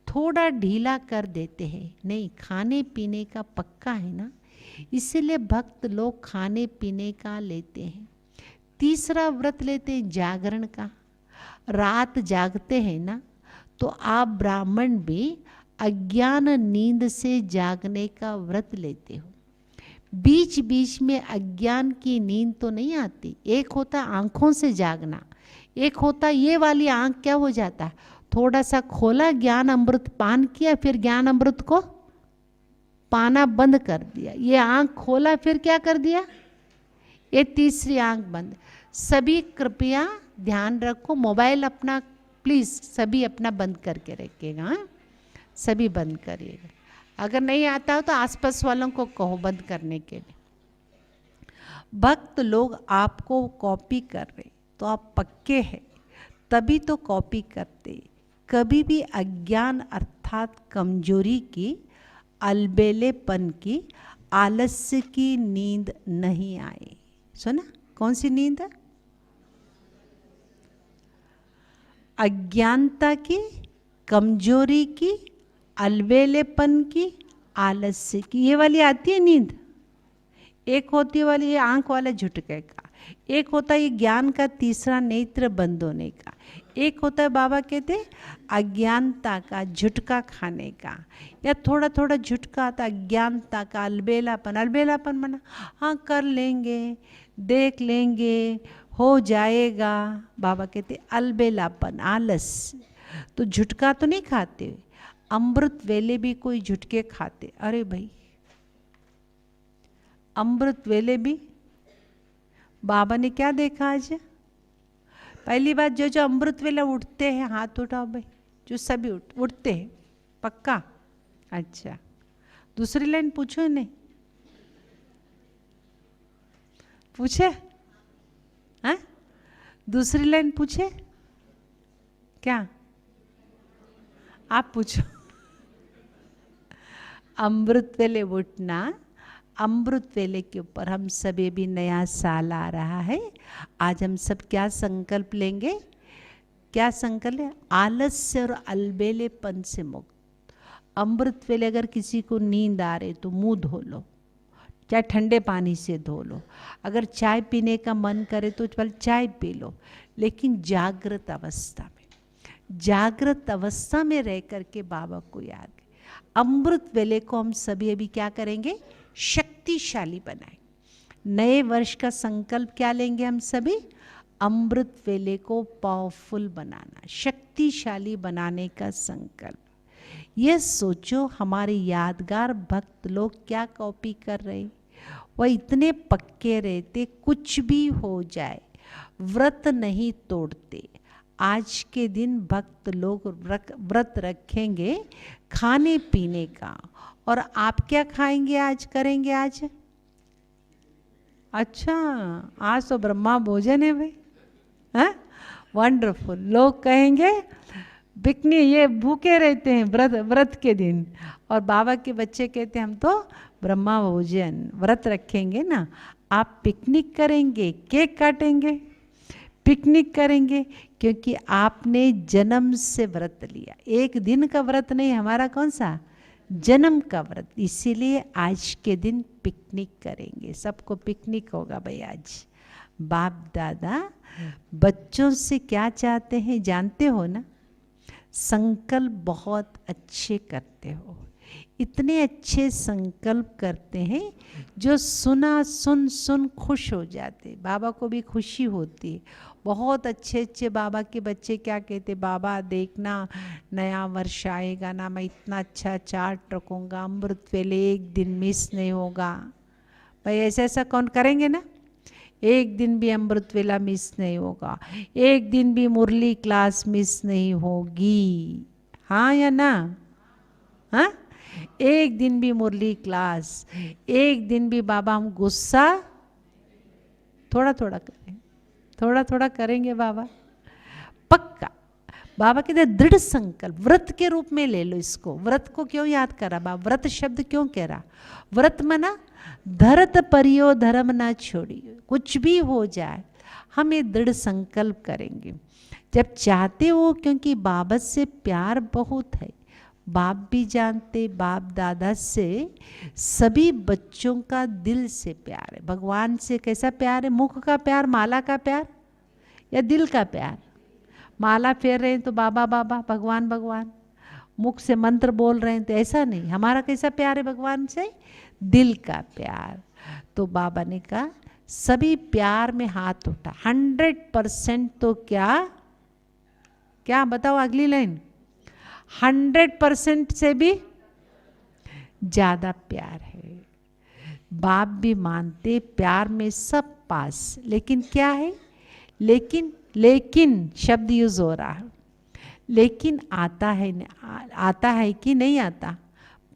थोड़ा ढीला कर देते हैं, नहीं, खाने पीने का पक्का है ना, इसीलिए भक्त लोग खाने पीने का लेते हैं। तीसरा व्रत लेते हैं जागरण का। रात जागते हैं ना, तो आप ब्राह्मण भी अज्ञान नींद से जागने का व्रत लेते हो। बीच बीच में अज्ञान की नींद तो नहीं आती। एक होता आंखों से जागना, एक होता ये वाली आंख क्या हो जाता है, थोड़ा सा खोला, ज्ञान अमृत पान किया, फिर ज्ञान अमृत को पाना बंद कर दिया। ये आंख खोला, फिर क्या कर दिया, ये तीसरी आंख बंद। सभी कृपया ध्यान रखो, मोबाइल अपना प्लीज़ सभी अपना बंद करके रखिएगा, सभी बंद करिएगा। अगर नहीं आता हो तो आसपास वालों को कहो बंद करने के लिए। भक्त लोग आपको कॉपी कर रहे तो आप पक्के हैं, तभी तो कॉपी करते। कभी भी अज्ञान अर्थात कमजोरी की, अलबेलेपन की, आलस्य की नींद नहीं आए। सुना? कौन सी नींद है? अज्ञानता की, कमजोरी की, अलबेलेपन की, आलस्य की, ये वाली आती है नींद। एक होती है वाली ये आंख वाला झुटके का, एक होता है ये ज्ञान का तीसरा नेत्र बंद होने का, एक होता है बाबा कहते अज्ञानता का, झुटका खाने का, या थोड़ा थोड़ा झुटका आता अज्ञानता का, अलबेलापन। अलबेलापन माना हाँ कर लेंगे, देख लेंगे, हो जाएगा। बाबा कहते अलबेलापन, आलस। तो झुटका तो नहीं खाते, अमृत वेले भी कोई झुटके खाते। अरे भाई अमृत वेले भी बाबा ने क्या देखा आज? पहली बात, जो जो अमृत वेले उठते हैं हाथ उठाओ भाई, जो सभी उठते हैं पक्का? अच्छा, दूसरी लाइन पूछो नहीं, पूछे? हाँ, दूसरी लाइन पूछे क्या? आप पूछो। अमृत वेले उठना, अमृत वेले के ऊपर हम सभी भी नया साल आ रहा है। आज हम सब क्या संकल्प लेंगे? क्या संकल्प है? आलस्य और अलबेलेपन से मुक्त। अमृत वेले अगर किसी को नींद आ रही तो मुंह धो लो, चाहे ठंडे पानी से धो लो। अगर चाय पीने का मन करे तो पहले चाय पी लो, लेकिन जागृत अवस्था में, जागृत अवस्था में रह करके बाबा को याद। अमृत वेले को हम सभी अभी क्या करेंगे? शक्तिशाली बनाएं। नए वर्ष का संकल्प क्या लेंगे हम सभी? अमृत वेले को पावरफुल बनाना, शक्तिशाली बनाने का संकल्प। ये सोचो हमारे यादगार भक्त लोग क्या कॉपी कर रहे, वह इतने पक्के रहते, कुछ भी हो जाए व्रत नहीं तोड़ते। आज के दिन भक्त लोग व्रत रखेंगे खाने पीने का। और आप क्या खाएंगे आज, करेंगे आज? अच्छा, आज तो ब्रह्मा भोजन है भाई। हाँ, वंडरफुल। लोग कहेंगे पिकनिक, ये भूखे रहते हैं व्रत के दिन, और बाबा के बच्चे कहते हैं हम तो ब्रह्मा भोजन व्रत रखेंगे ना। आप पिकनिक करेंगे, केक काटेंगे, पिकनिक करेंगे, क्योंकि आपने जन्म से व्रत लिया। एक दिन का व्रत नहीं, हमारा कौन सा? जन्म का व्रत। इसीलिए आज के दिन पिकनिक करेंगे, सबको पिकनिक होगा भाई आज। बाप दादा बच्चों से क्या चाहते हैं जानते हो ना? संकल्प बहुत अच्छे करते हो, इतने अच्छे संकल्प करते हैं जो सुन खुश हो जाते। बाबा को भी खुशी होती है। बहुत अच्छे अच्छे बाबा के बच्चे क्या कहते, बाबा देखना नया वर्ष आएगा ना, मैं इतना अच्छा चार्ट रखूँगा, अमृत वेले एक दिन मिस नहीं होगा। भाई ऐसा ऐसा कौन करेंगे ना? एक दिन भी अमृत वेला मिस नहीं होगा, एक दिन भी मुरली क्लास मिस नहीं होगी, हाँ या ना? हाँ, एक दिन भी मुरली क्लास, एक दिन भी बाबा हम गुस्सा थोड़ा थोड़ा करें, थोड़ा थोड़ा करेंगे बाबा, पक्का। बाबा कहते दृढ़ संकल्प, व्रत के रूप में ले लो इसको। व्रत को क्यों याद करा बाबा? व्रत शब्द क्यों कह रहा? व्रत मना धरत परियो धर्म ना छोड़ियो, कुछ भी हो जाए हम ये दृढ़ संकल्प करेंगे जब चाहते हो, क्योंकि बाबा से प्यार बहुत है। बाप भी जानते, बाप दादा से सभी बच्चों का दिल से प्यार है। भगवान से कैसा प्यार है? मुख का प्यार, माला का प्यार या दिल का प्यार? माला फेर रहे हैं तो बाबा बाबा, भगवान भगवान, मुख से मंत्र बोल रहे हैं तो ऐसा नहीं। हमारा कैसा प्यार है भगवान से? दिल का प्यार। तो बाबा ने कहा सभी प्यार में हाथ उठा, 100% तो क्या क्या बताओ अगली लाइन? 100% से भी ज्यादा प्यार है। बाप भी मानते प्यार में सब पास, लेकिन क्या है? लेकिन शब्द यूज हो रहा है, लेकिन आता है कि नहीं आता?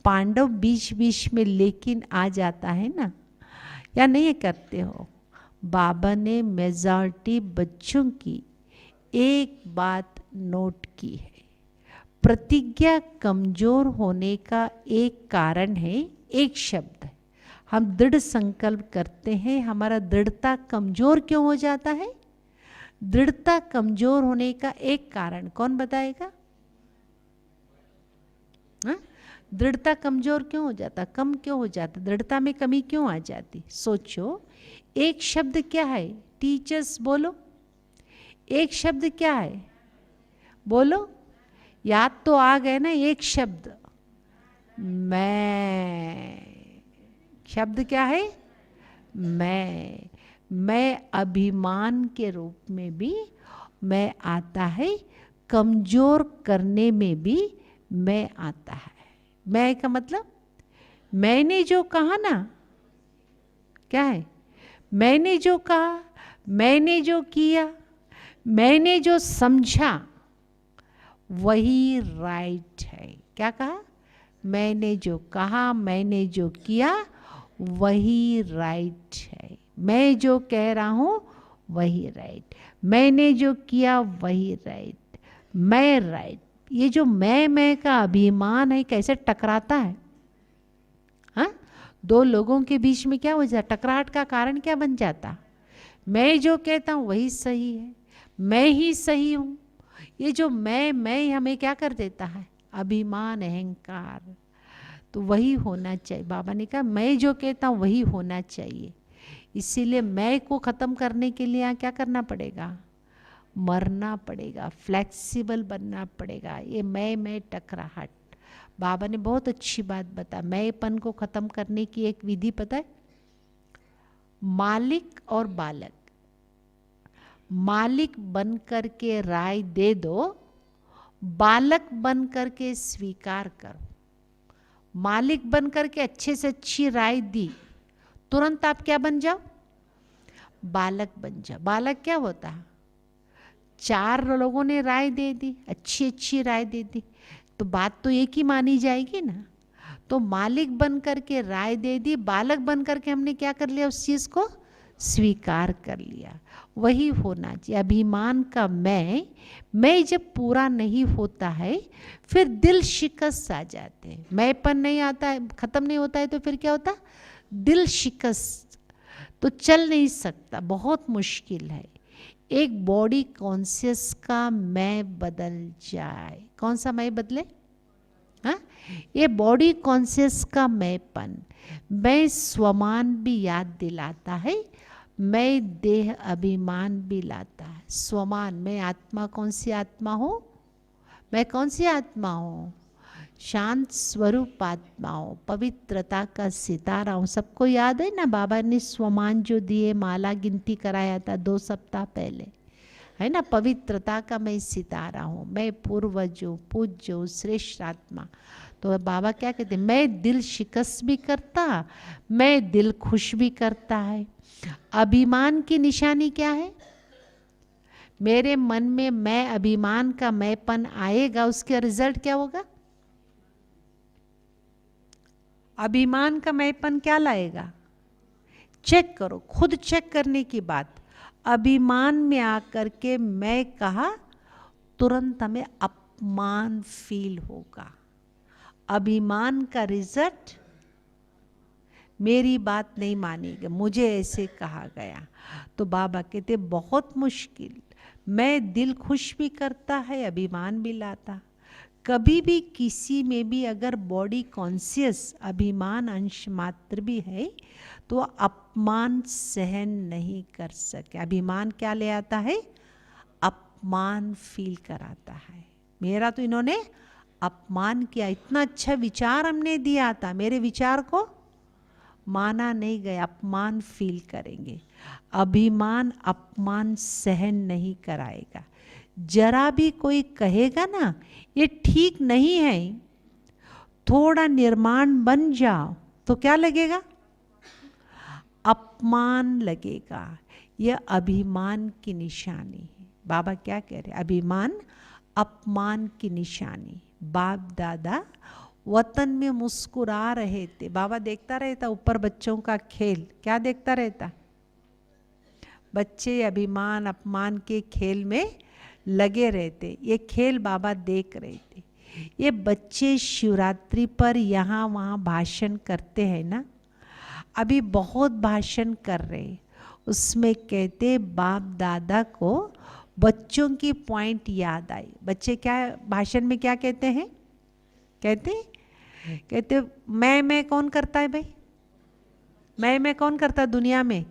पांडव बीच बीच में लेकिन आ जाता है ना, या नहीं करते हो? बाबा ने मेजॉरिटी बच्चों की एक बात नोट की है, प्रतिज्ञा कमजोर होने का एक कारण है, एक शब्द है। हम दृढ़ संकल्प करते हैं, हमारा दृढ़ता कमजोर क्यों हो जाता है? दृढ़ता कमजोर होने का एक कारण कौन बताएगा? हाँ? दृढ़ता कमजोर क्यों हो जाता, कम क्यों हो जाता, दृढ़ता में कमी क्यों आ जाती? सोचो, एक शब्द क्या है? टीचर्स बोलो, एक शब्द क्या है? बोलो, याद तो आ गए ना? एक शब्द मैं। शब्द क्या है? मैं अभिमान के रूप में भी मैं आता है, कमजोर करने में भी मैं आता है। मैं का मतलब मैंने जो कहा ना, क्या है? मैंने जो कहा, मैंने जो किया, मैंने जो समझा वही राइट है। क्या कहा? मैंने जो कहा, मैंने जो किया वही राइट है। मैं जो कह रहा हूं वही राइट, मैंने जो किया वही राइट, मैं राइट। ये जो मैं का अभिमान है कैसे टकराता है? हाँ, दो लोगों के बीच में क्या हो जाता? टकराहट का कारण क्या बन जाता? मैं जो कहता हूं वही सही है, मैं ही सही हूं। ये जो मैं हमें क्या कर देता है? अभिमान, अहंकार। तो वही होना चाहिए। बाबा ने कहा मैं जो कहता हूँ वही होना चाहिए। इसीलिए मैं को ख़त्म करने के लिए यहाँ क्या करना पड़ेगा? मरना पड़ेगा, फ्लेक्सिबल बनना पड़ेगा। ये मैं टकराहट, बाबा ने बहुत अच्छी बात बताया। मैंपन को ख़त्म करने की एक विधि पता है? मालिक और बालक, मालिक बन करके राय दे दो, बालक बन करके स्वीकार करो। मालिक बन करके अच्छे से अच्छी राय दी, तुरंत आप क्या बन जाओ? बालक बन जाओ। बालक क्या होता है? 4 लोगों ने राय दे दी, अच्छी अच्छी राय दे दी, तो बात तो एक ही मानी जाएगी ना। तो मालिक बन करके राय दे दी, बालक बन करके हमने क्या कर लिया? उस चीज को स्वीकार कर लिया। वही होना चाहिए। अभिमान का मैं जब पूरा नहीं होता है फिर दिल शिकस्त आ जाते हैं। मैंपन नहीं आता है, खत्म नहीं होता है, तो फिर क्या होता? दिल शिकस्त, तो चल नहीं सकता, बहुत मुश्किल है। एक बॉडी कॉन्शियस का मैं बदल जाए। कौन सा मैं बदले? हाँ, ये बॉडी कॉन्शियस का मैंपन, मैं स्वमान भी याद दिलाता है। मैं देह अभिमान भी लाता है। स्वमान, मैं आत्मा कौन सी आत्मा हूँ? मैं कौन सी आत्मा हूँ? शांत स्वरूप आत्मा हूँ, पवित्रता का सितारा हूँ। सबको याद है ना, बाबा ने स्वमान जो दिए, माला गिनती कराया था 2 सप्ताह पहले, है ना। पवित्रता का मैं सितारा हूँ, मैं पूर्वज हूँ, पूज्य हूँ, श्रेष्ठ आत्मा। तो बाबा क्या कहते हैं, मैं दिल शिकस्त भी करता, मैं दिल खुश भी करता है। अभिमान की निशानी क्या है? मेरे मन में मैं अभिमान का मैंपन आएगा, उसका रिजल्ट क्या होगा? अभिमान का मैंपन क्या लाएगा? चेक करो, खुद चेक करने की बात। अभिमान में आकर के मैं कहा, तुरंत हमें अपमान फील होगा। अभिमान का रिजल्ट, मेरी बात नहीं मानेगा, मुझे ऐसे कहा गया। तो बाबा कहते बहुत मुश्किल। मैं दिल खुश भी करता है, अभिमान भी लाता। कभी भी किसी में भी अगर बॉडी कॉन्शियस अभिमान अंश मात्र भी है तो अपमान सहन नहीं कर सके। अभिमान क्या ले आता है? अपमान फील कराता है। मेरा तो इन्होंने अपमान किया, इतना अच्छा विचार हमने दिया था, मेरे विचार को माना नहीं गया, अपमान फील करेंगे। अभिमान अपमान सहन नहीं कराएगा। जरा भी कोई कहेगा ना ये ठीक नहीं है, थोड़ा निर्माण बन जाओ, तो क्या लगेगा? अपमान लगेगा। यह अभिमान की निशानी है। बाबा क्या कह रहे? अभिमान अपमान की निशानी। बाप दादा वतन में मुस्कुरा रहे थे, बाबा देखता रहता ऊपर बच्चों का खेल। क्या देखता रहता? बच्चे अभिमान अपमान के खेल में लगे रहते, ये खेल बाबा देख रहे थे। ये बच्चे शिवरात्रि पर यहाँ वहाँ भाषण करते हैं ना, अभी बहुत भाषण कर रहे, उसमें कहते बाप दादा को बच्चों की पॉइंट याद आई। बच्चे क्या भाषण में क्या कहते हैं? कहते मैं कौन करता है भाई? मैं कौन करता दुनिया में?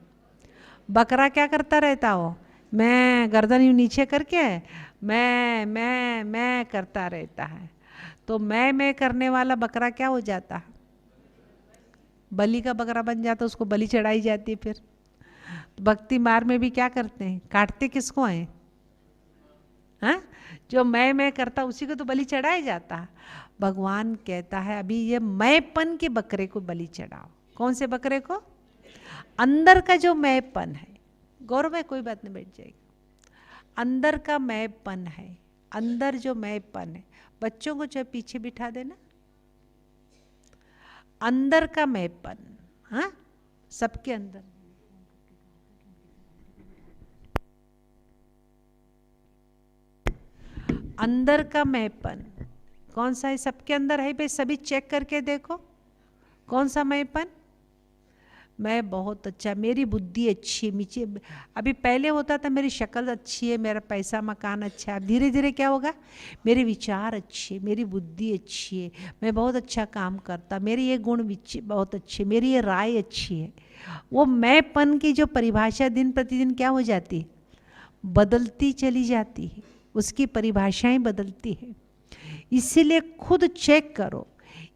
बकरा क्या करता रहता हो? मैं गर्दन यूं नीचे करके मैं करता रहता है। तो मैं करने वाला बकरा क्या हो जाता? बलि का बकरा बन जाता, उसको बलि चढ़ाई जाती है। फिर भक्ति मार्ग में भी क्या करते हैं? काटते किसको हैं? हाँ, जो मैं करता उसी को तो बलि चढ़ाया जाता। भगवान कहता है अभी ये मैंपन के बकरे को बलि चढ़ाओ। कौन से बकरे को? अंदर का जो मैंपन है। गौरव है, कोई बात नहीं, बैठ जाएगी। अंदर का मैंपन है, अंदर जो मैंपन है। बच्चों को चाहे पीछे बिठा देना। अंदर का मैंपन, हाँ, सबके अंदर। अंदर का मैंपन कौन सा है? सबके अंदर है भाई, सभी चेक करके देखो कौन सा मैंपन। मैं बहुत अच्छा, मेरी बुद्धि अच्छी है, नीचे अभी पहले होता था मेरी शक्ल अच्छी है, मेरा पैसा मकान अच्छा है। अब धीरे धीरे क्या होगा? मेरे विचार अच्छे, मेरी बुद्धि अच्छी है, मैं बहुत अच्छा काम करता, मेरे ये गुण बहुत अच्छे, मेरी ये राय अच्छी है। वो मैंपन की जो परिभाषा दिन प्रतिदिन क्या हो जाती है? बदलती चली जाती है, उसकी परिभाषाएं बदलती है। इसीलिए खुद चेक करो।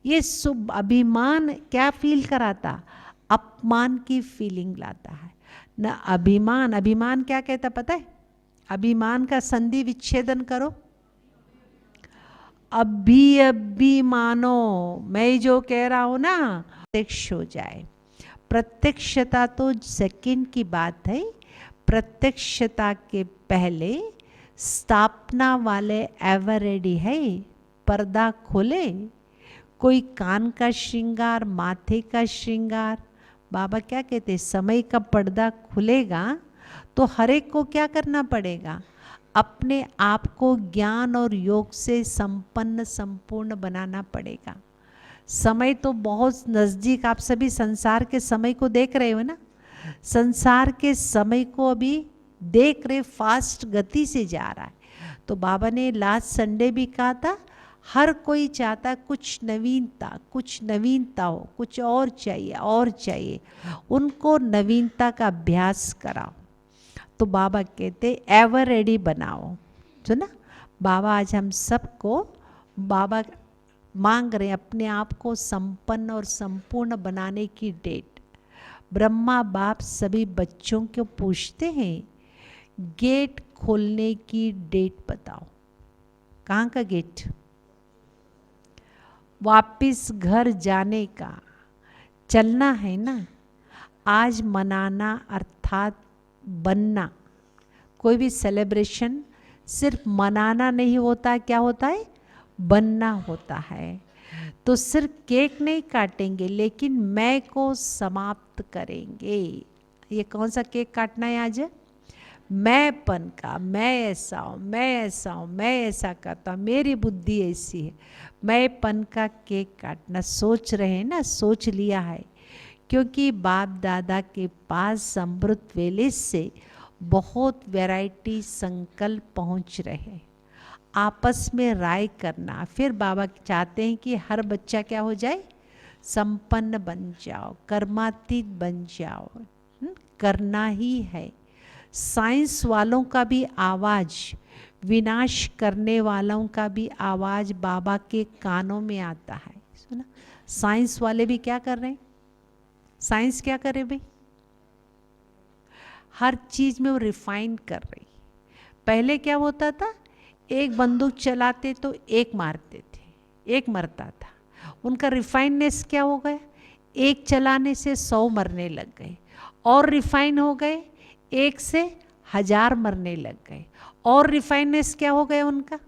ये शुभ अभिमान क्या फील कराता? अपमान की फीलिंग लाता है न। अभिमान, अभिमान क्या कहता पता है? अभिमान का संधि विच्छेदन करो। अभी मानो, मैं जो कह रहा हूं ना प्रत्यक्ष हो जाए। प्रत्यक्षता तो सेकंड की बात है, प्रत्यक्षता के पहले स्थापना वाले एवर रेडी है। पर्दा खोले, कोई कान का श्रृंगार, माथे का श्रृंगार। बाबा क्या कहते हैं? समय का पर्दा खुलेगा तो हर एक को क्या करना पड़ेगा? अपने आप को ज्ञान और योग से संपन्न संपूर्ण बनाना पड़ेगा। समय तो बहुत नज़दीक, आप सभी संसार के समय को देख रहे हो ना, संसार के समय को अभी देख रहे, फास्ट गति से जा रहा है। तो बाबा ने लास्ट संडे भी कहा था हर कोई चाहता है कुछ नवीनता हो, कुछ और चाहिए, उनको नवीनता का अभ्यास कराओ। तो बाबा कहते एवर रेडी बनाओ, जो ना बाबा आज हम सबको बाबा मांग रहे हैं अपने आप को संपन्न और संपूर्ण बनाने की डेट। ब्रह्मा बाप सभी बच्चों को पूछते हैं गेट खोलने की डेट बताओ। कहाँ का गेट? वापिस घर जाने का, चलना है ना। आज मनाना अर्थात बनना। कोई भी सेलिब्रेशन सिर्फ मनाना नहीं होता, क्या होता है? बनना होता है। तो सिर्फ केक नहीं काटेंगे, लेकिन मैं को समाप्त करेंगे। ये कौन सा केक काटना है आज? मैंपन का, मैं ऐसा हूँ, मैं ऐसा हूँ, मैं ऐसा करता हूँ, मेरी बुद्धि ऐसी है, मैंपन का केक काटना सोच रहे हैं ना, सोच लिया है। क्योंकि बाप दादा के पास अमृत वेले से बहुत वैरायटी संकल्प पहुँच रहे हैं। आपस में राय करना, फिर बाबा चाहते हैं कि हर बच्चा क्या हो जाए? संपन्न बन जाओ, कर्मातीत बन जाओ। करना ही है। साइंस वालों का भी आवाज़, विनाश करने वालों का भी आवाज़ बाबा के कानों में आता है। सुना? साइंस वाले भी क्या कर रहे हैं? साइंस क्या करे भाई? हर चीज़ में वो रिफाइन कर रही। पहले क्या होता था? एक बंदूक चलाते तो एक मारते थे, एक मरता था। उनका रिफाइननेस क्या हो गया? एक चलाने से 100 मरने लग गए, और रिफाइन हो गए, एक से 1000 मरने लग गए। और रिफाइननेस क्या हो गया उनका?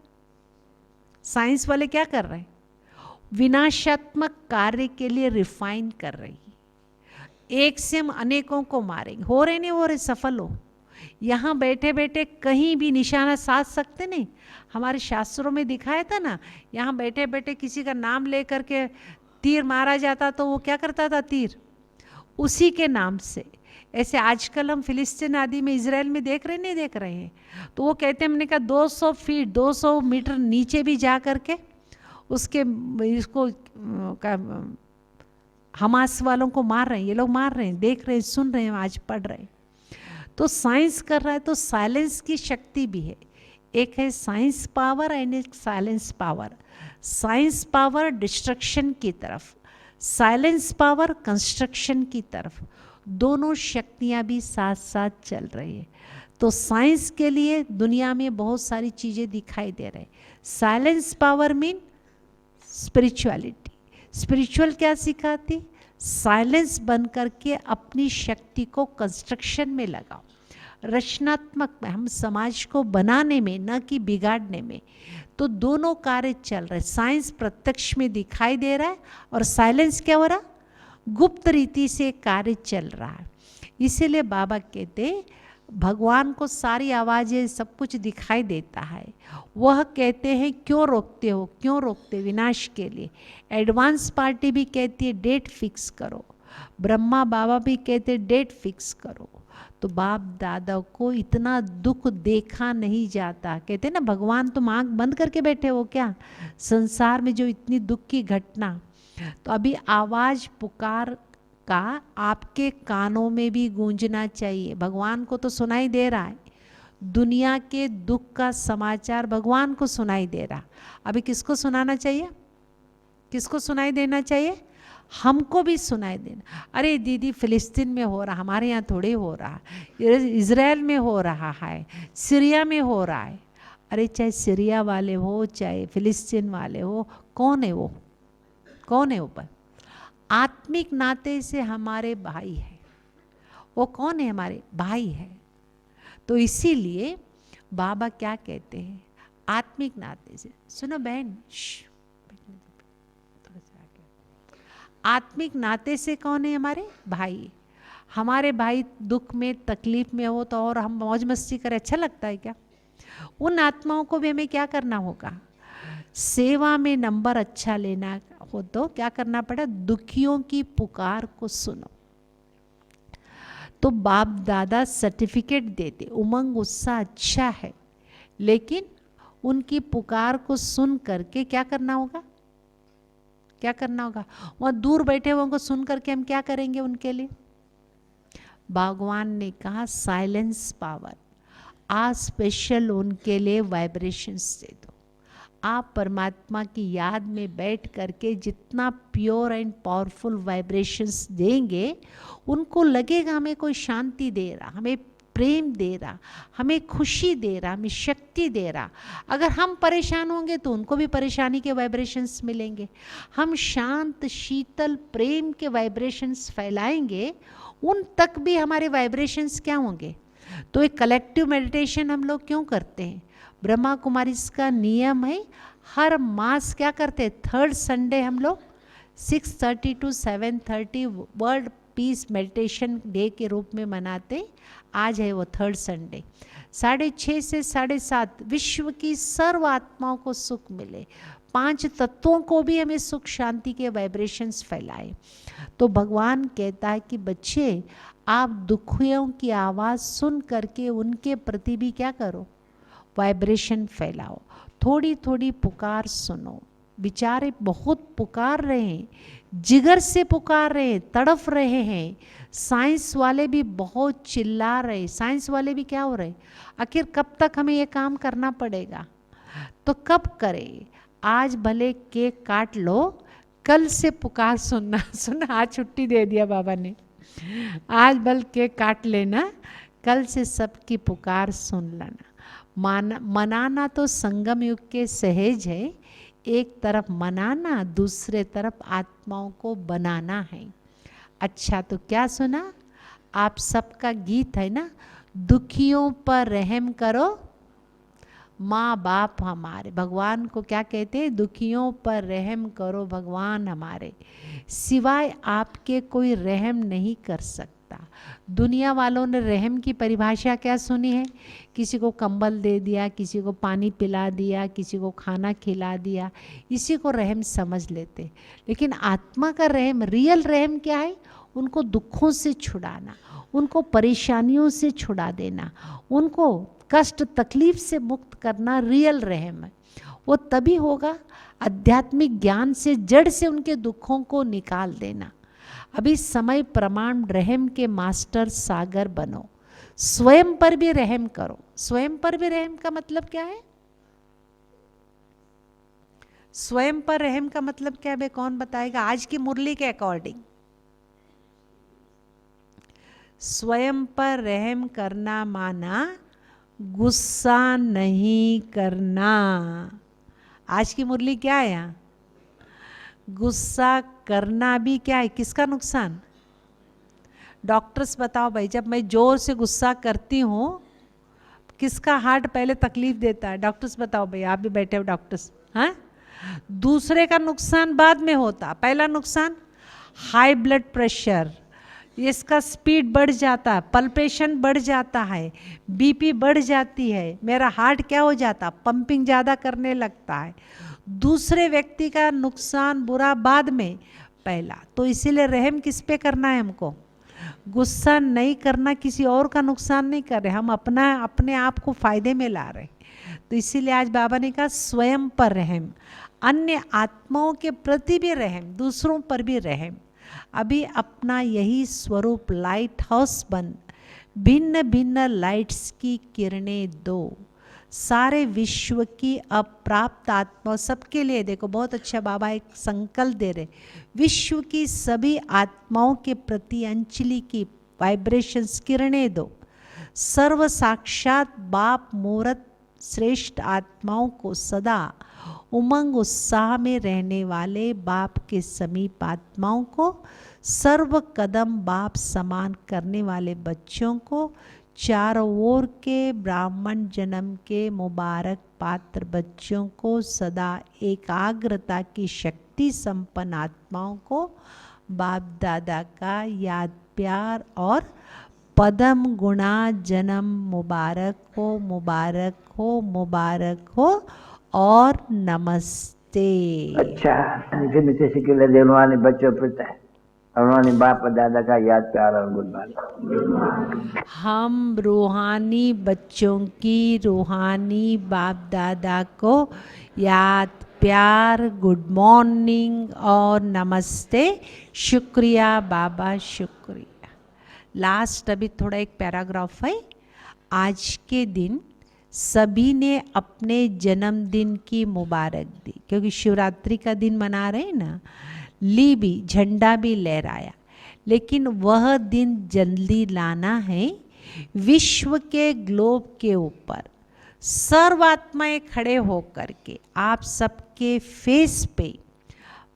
साइंस वाले क्या कर रहे हैं? विनाशात्मक कार्य के लिए रिफाइन कर रही। एक से हम अनेकों को मारेंगे, हो रहे नहीं हो रहे, सफल हो। यहाँ बैठे बैठे कहीं भी निशाना साध सकते नहीं। हमारे शास्त्रों में दिखाया था ना, यहाँ बैठे बैठे किसी का नाम लेकर के तीर मारा जाता तो वो क्या करता था? तीर उसी के नाम से। ऐसे आजकल हम फिलिस्तीन आदि में, इजराइल में देख रहे नहीं देख रहे हैं, तो वो कहते हैं, हमने कहा 200 फीट 200 मीटर नीचे भी जा करके उसके इसको हमास वालों को मार रहे हैं। ये लोग मार रहे हैं, देख रहे हैं, सुन रहे हैं, आज पढ़ रहे हैं। तो साइंस कर रहा है, तो साइलेंस की शक्ति भी है। एक है साइंस पावर एंड एक silence power. Science power destruction की तरफ, साइलेंस पावर कंस्ट्रक्शन की तरफ, दोनों शक्तियां भी साथ साथ चल रही है। तो साइंस के लिए दुनिया में बहुत सारी चीज़ें दिखाई दे रहे हैं। Silence power mean spirituality. Spiritual क्या सिखाती? साइलेंस बन करके अपनी शक्ति को कंस्ट्रक्शन में लगाओ, रचनात्मक में, हम समाज को बनाने में, न कि बिगाड़ने में। तो दोनों कार्य चल रहे। साइंस प्रत्यक्ष में दिखाई दे रहा है, और साइलेंस क्या हो रहा? गुप्त रीति से कार्य चल रहा है। इसीलिए बाबा कहते भगवान को सारी आवाज़ें, सब कुछ दिखाई देता है। वह कहते हैं क्यों रोकते हो, क्यों रोकते? विनाश के लिए। एडवांस पार्टी भी कहती है डेट फिक्स करो। ब्रह्मा बाबा भी कहते हैं डेट फिक्स करो। तो बाप दादा को इतना दुख देखा नहीं जाता। कहते ना, भगवान तुम आँख बंद करके बैठे हो क्या? संसार में जो इतनी दुख की घटना, तो अभी आवाज़ पुकार का आपके कानों में भी गूंजना चाहिए। भगवान को तो सुनाई दे रहा है, दुनिया के दुख का समाचार भगवान को सुनाई दे रहा। अभी किसको सुनाना चाहिए? किसको सुनाई देना चाहिए? हमको भी सुनाई देना। अरे दीदी, फिलिस्तीन में हो रहा, हमारे यहाँ थोड़े हो रहा, इजराइल में हो रहा है, सीरिया में हो रहा है। अरे चाहे सीरिया वाले हो, चाहे फिलिस्तीन वाले हो, कौन है वो? कौन है ऊपर? आत्मिक नाते से हमारे भाई है। वो कौन है? हमारे भाई है। तो इसीलिए बाबा क्या कहते हैं? आत्मिक नाते से। सुनो बहन, आत्मिक नाते से कौन है? हमारे भाई। हमारे भाई दुख में, तकलीफ में हो तो और हम मौज मस्ती करें, अच्छा लगता है क्या? उन आत्माओं को भी हमें क्या करना होगा? सेवा में नंबर अच्छा लेना हो तो क्या करना पड़ा? दुखियों की पुकार को सुनो। तो बाप दादा सर्टिफिकेट देते, उमंग उत्साह अच्छा है, लेकिन उनकी पुकार को सुन करके क्या करना होगा, क्या करना होगा? वहाँ दूर बैठे हुए को सुन करके हम क्या करेंगे उनके लिए? भगवान ने कहा साइलेंस पावर, आज स्पेशल उनके लिए वाइब्रेशंस दे दो। आप परमात्मा की याद में बैठ करके जितना प्योर एंड पावरफुल वाइब्रेशंस देंगे, उनको लगेगा हमें कोई शांति दे रहा, हमें प्रेम दे रहा, हमें खुशी दे रहा, हमें शक्ति दे रहा। अगर हम परेशान होंगे तो उनको भी परेशानी के वाइब्रेशंस मिलेंगे। हम शांत शीतल प्रेम के वाइब्रेशंस फैलाएंगे, उन तक भी हमारे वाइब्रेशंस क्या होंगे? तो एक कलेक्टिव मेडिटेशन हम लोग क्यों करते हैं? ब्रह्मा कुमारी का नियम है, हर मास क्या करते हैं, थर्ड संडे हम लोग 6:30 to 7:30 world peace meditation day के रूप में मनाते। आज है वो थर्ड संडे, 6:30 से 7:30 विश्व की सर्व आत्माओं को सुख मिले, 5 तत्वों को भी हमें सुख शांति के वाइब्रेशंस फैलाए। तो भगवान कहता है कि बच्चे आप दुखियों की आवाज़ सुन करके उनके प्रति भी क्या करो, वाइब्रेशन फैलाओ। थोड़ी थोड़ी पुकार सुनो। बेचारे बहुत पुकार रहे हैं, जिगर से पुकार रहे हैं, तड़फ रहे हैं। साइंस वाले भी बहुत चिल्ला रहे, साइंस वाले भी क्या हो रहे, आखिर कब तक हमें ये काम करना पड़ेगा? तो कब करें? आज भले केक काट लो, कल से पुकार सुनना। सुना, आज छुट्टी दे दिया बाबा ने, आज भले केक काट लेना, कल से सबकी पुकार सुन लेना। मनाना तो संगम युग के सहज है, एक तरफ मनाना, दूसरे तरफ आत्माओं को बनाना है। अच्छा, तो क्या सुना? आप सबका गीत है ना, दुखियों पर रहम करो माँ बाप हमारे। भगवान को क्या कहते हैं? दुखियों पर रहम करो भगवान हमारे, सिवाय आपके कोई रहम नहीं कर सकता। दुनिया वालों ने रहम की परिभाषा क्या सुनी है? किसी को कंबल दे दिया, किसी को पानी पिला दिया, किसी को खाना खिला दिया, इसी को रहम समझ लेते। लेकिन आत्मा का रहम, रियल रहम क्या है? उनको दुखों से छुड़ाना, उनको परेशानियों से छुड़ा देना, उनको कष्ट तकलीफ से मुक्त करना रियल रहम है। वो तभी होगा आध्यात्मिक ज्ञान से, जड़ से उनके दुखों को निकाल देना। अभी समय प्रमाण रहम के मास्टर सागर बनो, स्वयं पर भी रहम करो। स्वयं पर भी रहम का मतलब क्या है? स्वयं पर रहम का मतलब क्या है? कौन बताएगा आज की मुरली के अकॉर्डिंग? स्वयं पर रहम करना माना गुस्सा नहीं करना। आज की मुरली क्या है यहाँ? गुस्सा करना भी क्या है, किसका नुकसान? डॉक्टर्स बताओ भाई, जब मैं जोर से गुस्सा करती हूँ किसका हार्ट पहले तकलीफ देता है? डॉक्टर्स बताओ भाई, आप भी बैठे हो डॉक्टर्स। हाँ, दूसरे का नुकसान बाद में होता। पहला नुकसान हाई ब्लड प्रेशर, इसका स्पीड बढ़ जाता है, पल्पेशन बढ़ जाता है, बीपी बढ़ जाती है, मेरा हार्ट क्या हो जाता, पंपिंग ज़्यादा करने लगता है। दूसरे व्यक्ति का नुकसान बुरा बाद में, पहला। तो इसीलिए रहम किस पे करना है हमको? गुस्सा नहीं करना, किसी और का नुकसान नहीं कर रहे, हम अपने आप को फायदे में ला रहे। तो इसीलिए आज बाबा ने कहा स्वयं पर रहम, अन्य आत्माओं के प्रति भी रहम, दूसरों पर भी रहम। अभी अपना यही स्वरूप लाइट हाउस बन, भिन्न भिन्न लाइट्स की किरणें दो, सारे विश्व की अप्राप्त आत्मा सबके लिए। देखो बहुत अच्छा बाबा एक संकल्प दे रहे, विश्व की सभी आत्माओं के प्रति अंजलि की वाइब्रेशंस किरणें दो। सर्व साक्षात बाप मूर्त श्रेष्ठ आत्माओं को सदा उमंग उत्साह में रहने वाले बाप के समीप आत्माओं को, सर्व कदम बाप समान करने वाले बच्चों को, चारों ओर के ब्राह्मण जन्म के मुबारक पात्र बच्चों को, सदा एकाग्रता की शक्ति संपन्न आत्माओं को बाप दादा का याद प्यार और पदम गुणा जन्म मुबारक हो, मुबारक हो, मुबारक हो और नमस्ते। अच्छा, मीठे मीठे सिक्के देने वाले बच्चों पर रूहानी बाप दादा का याद प्यार और गुणगान। हम रूहानी बच्चों की रूहानी बाप दादा को याद प्यार, गुड मॉर्निंग और नमस्ते, शुक्रिया बाबा शुक्रिया। लास्ट अभी थोड़ा एक पैराग्राफ है। आज के दिन सभी ने अपने जन्मदिन की मुबारक दी, क्योंकि शिवरात्रि का दिन मना रहे हैं ना, ली भी, झंडा भी लहराया, लेकिन वह दिन जल्दी लाना है। विश्व के ग्लोब के ऊपर सर्वात्माएं खड़े होकर के आप सबके फेस पे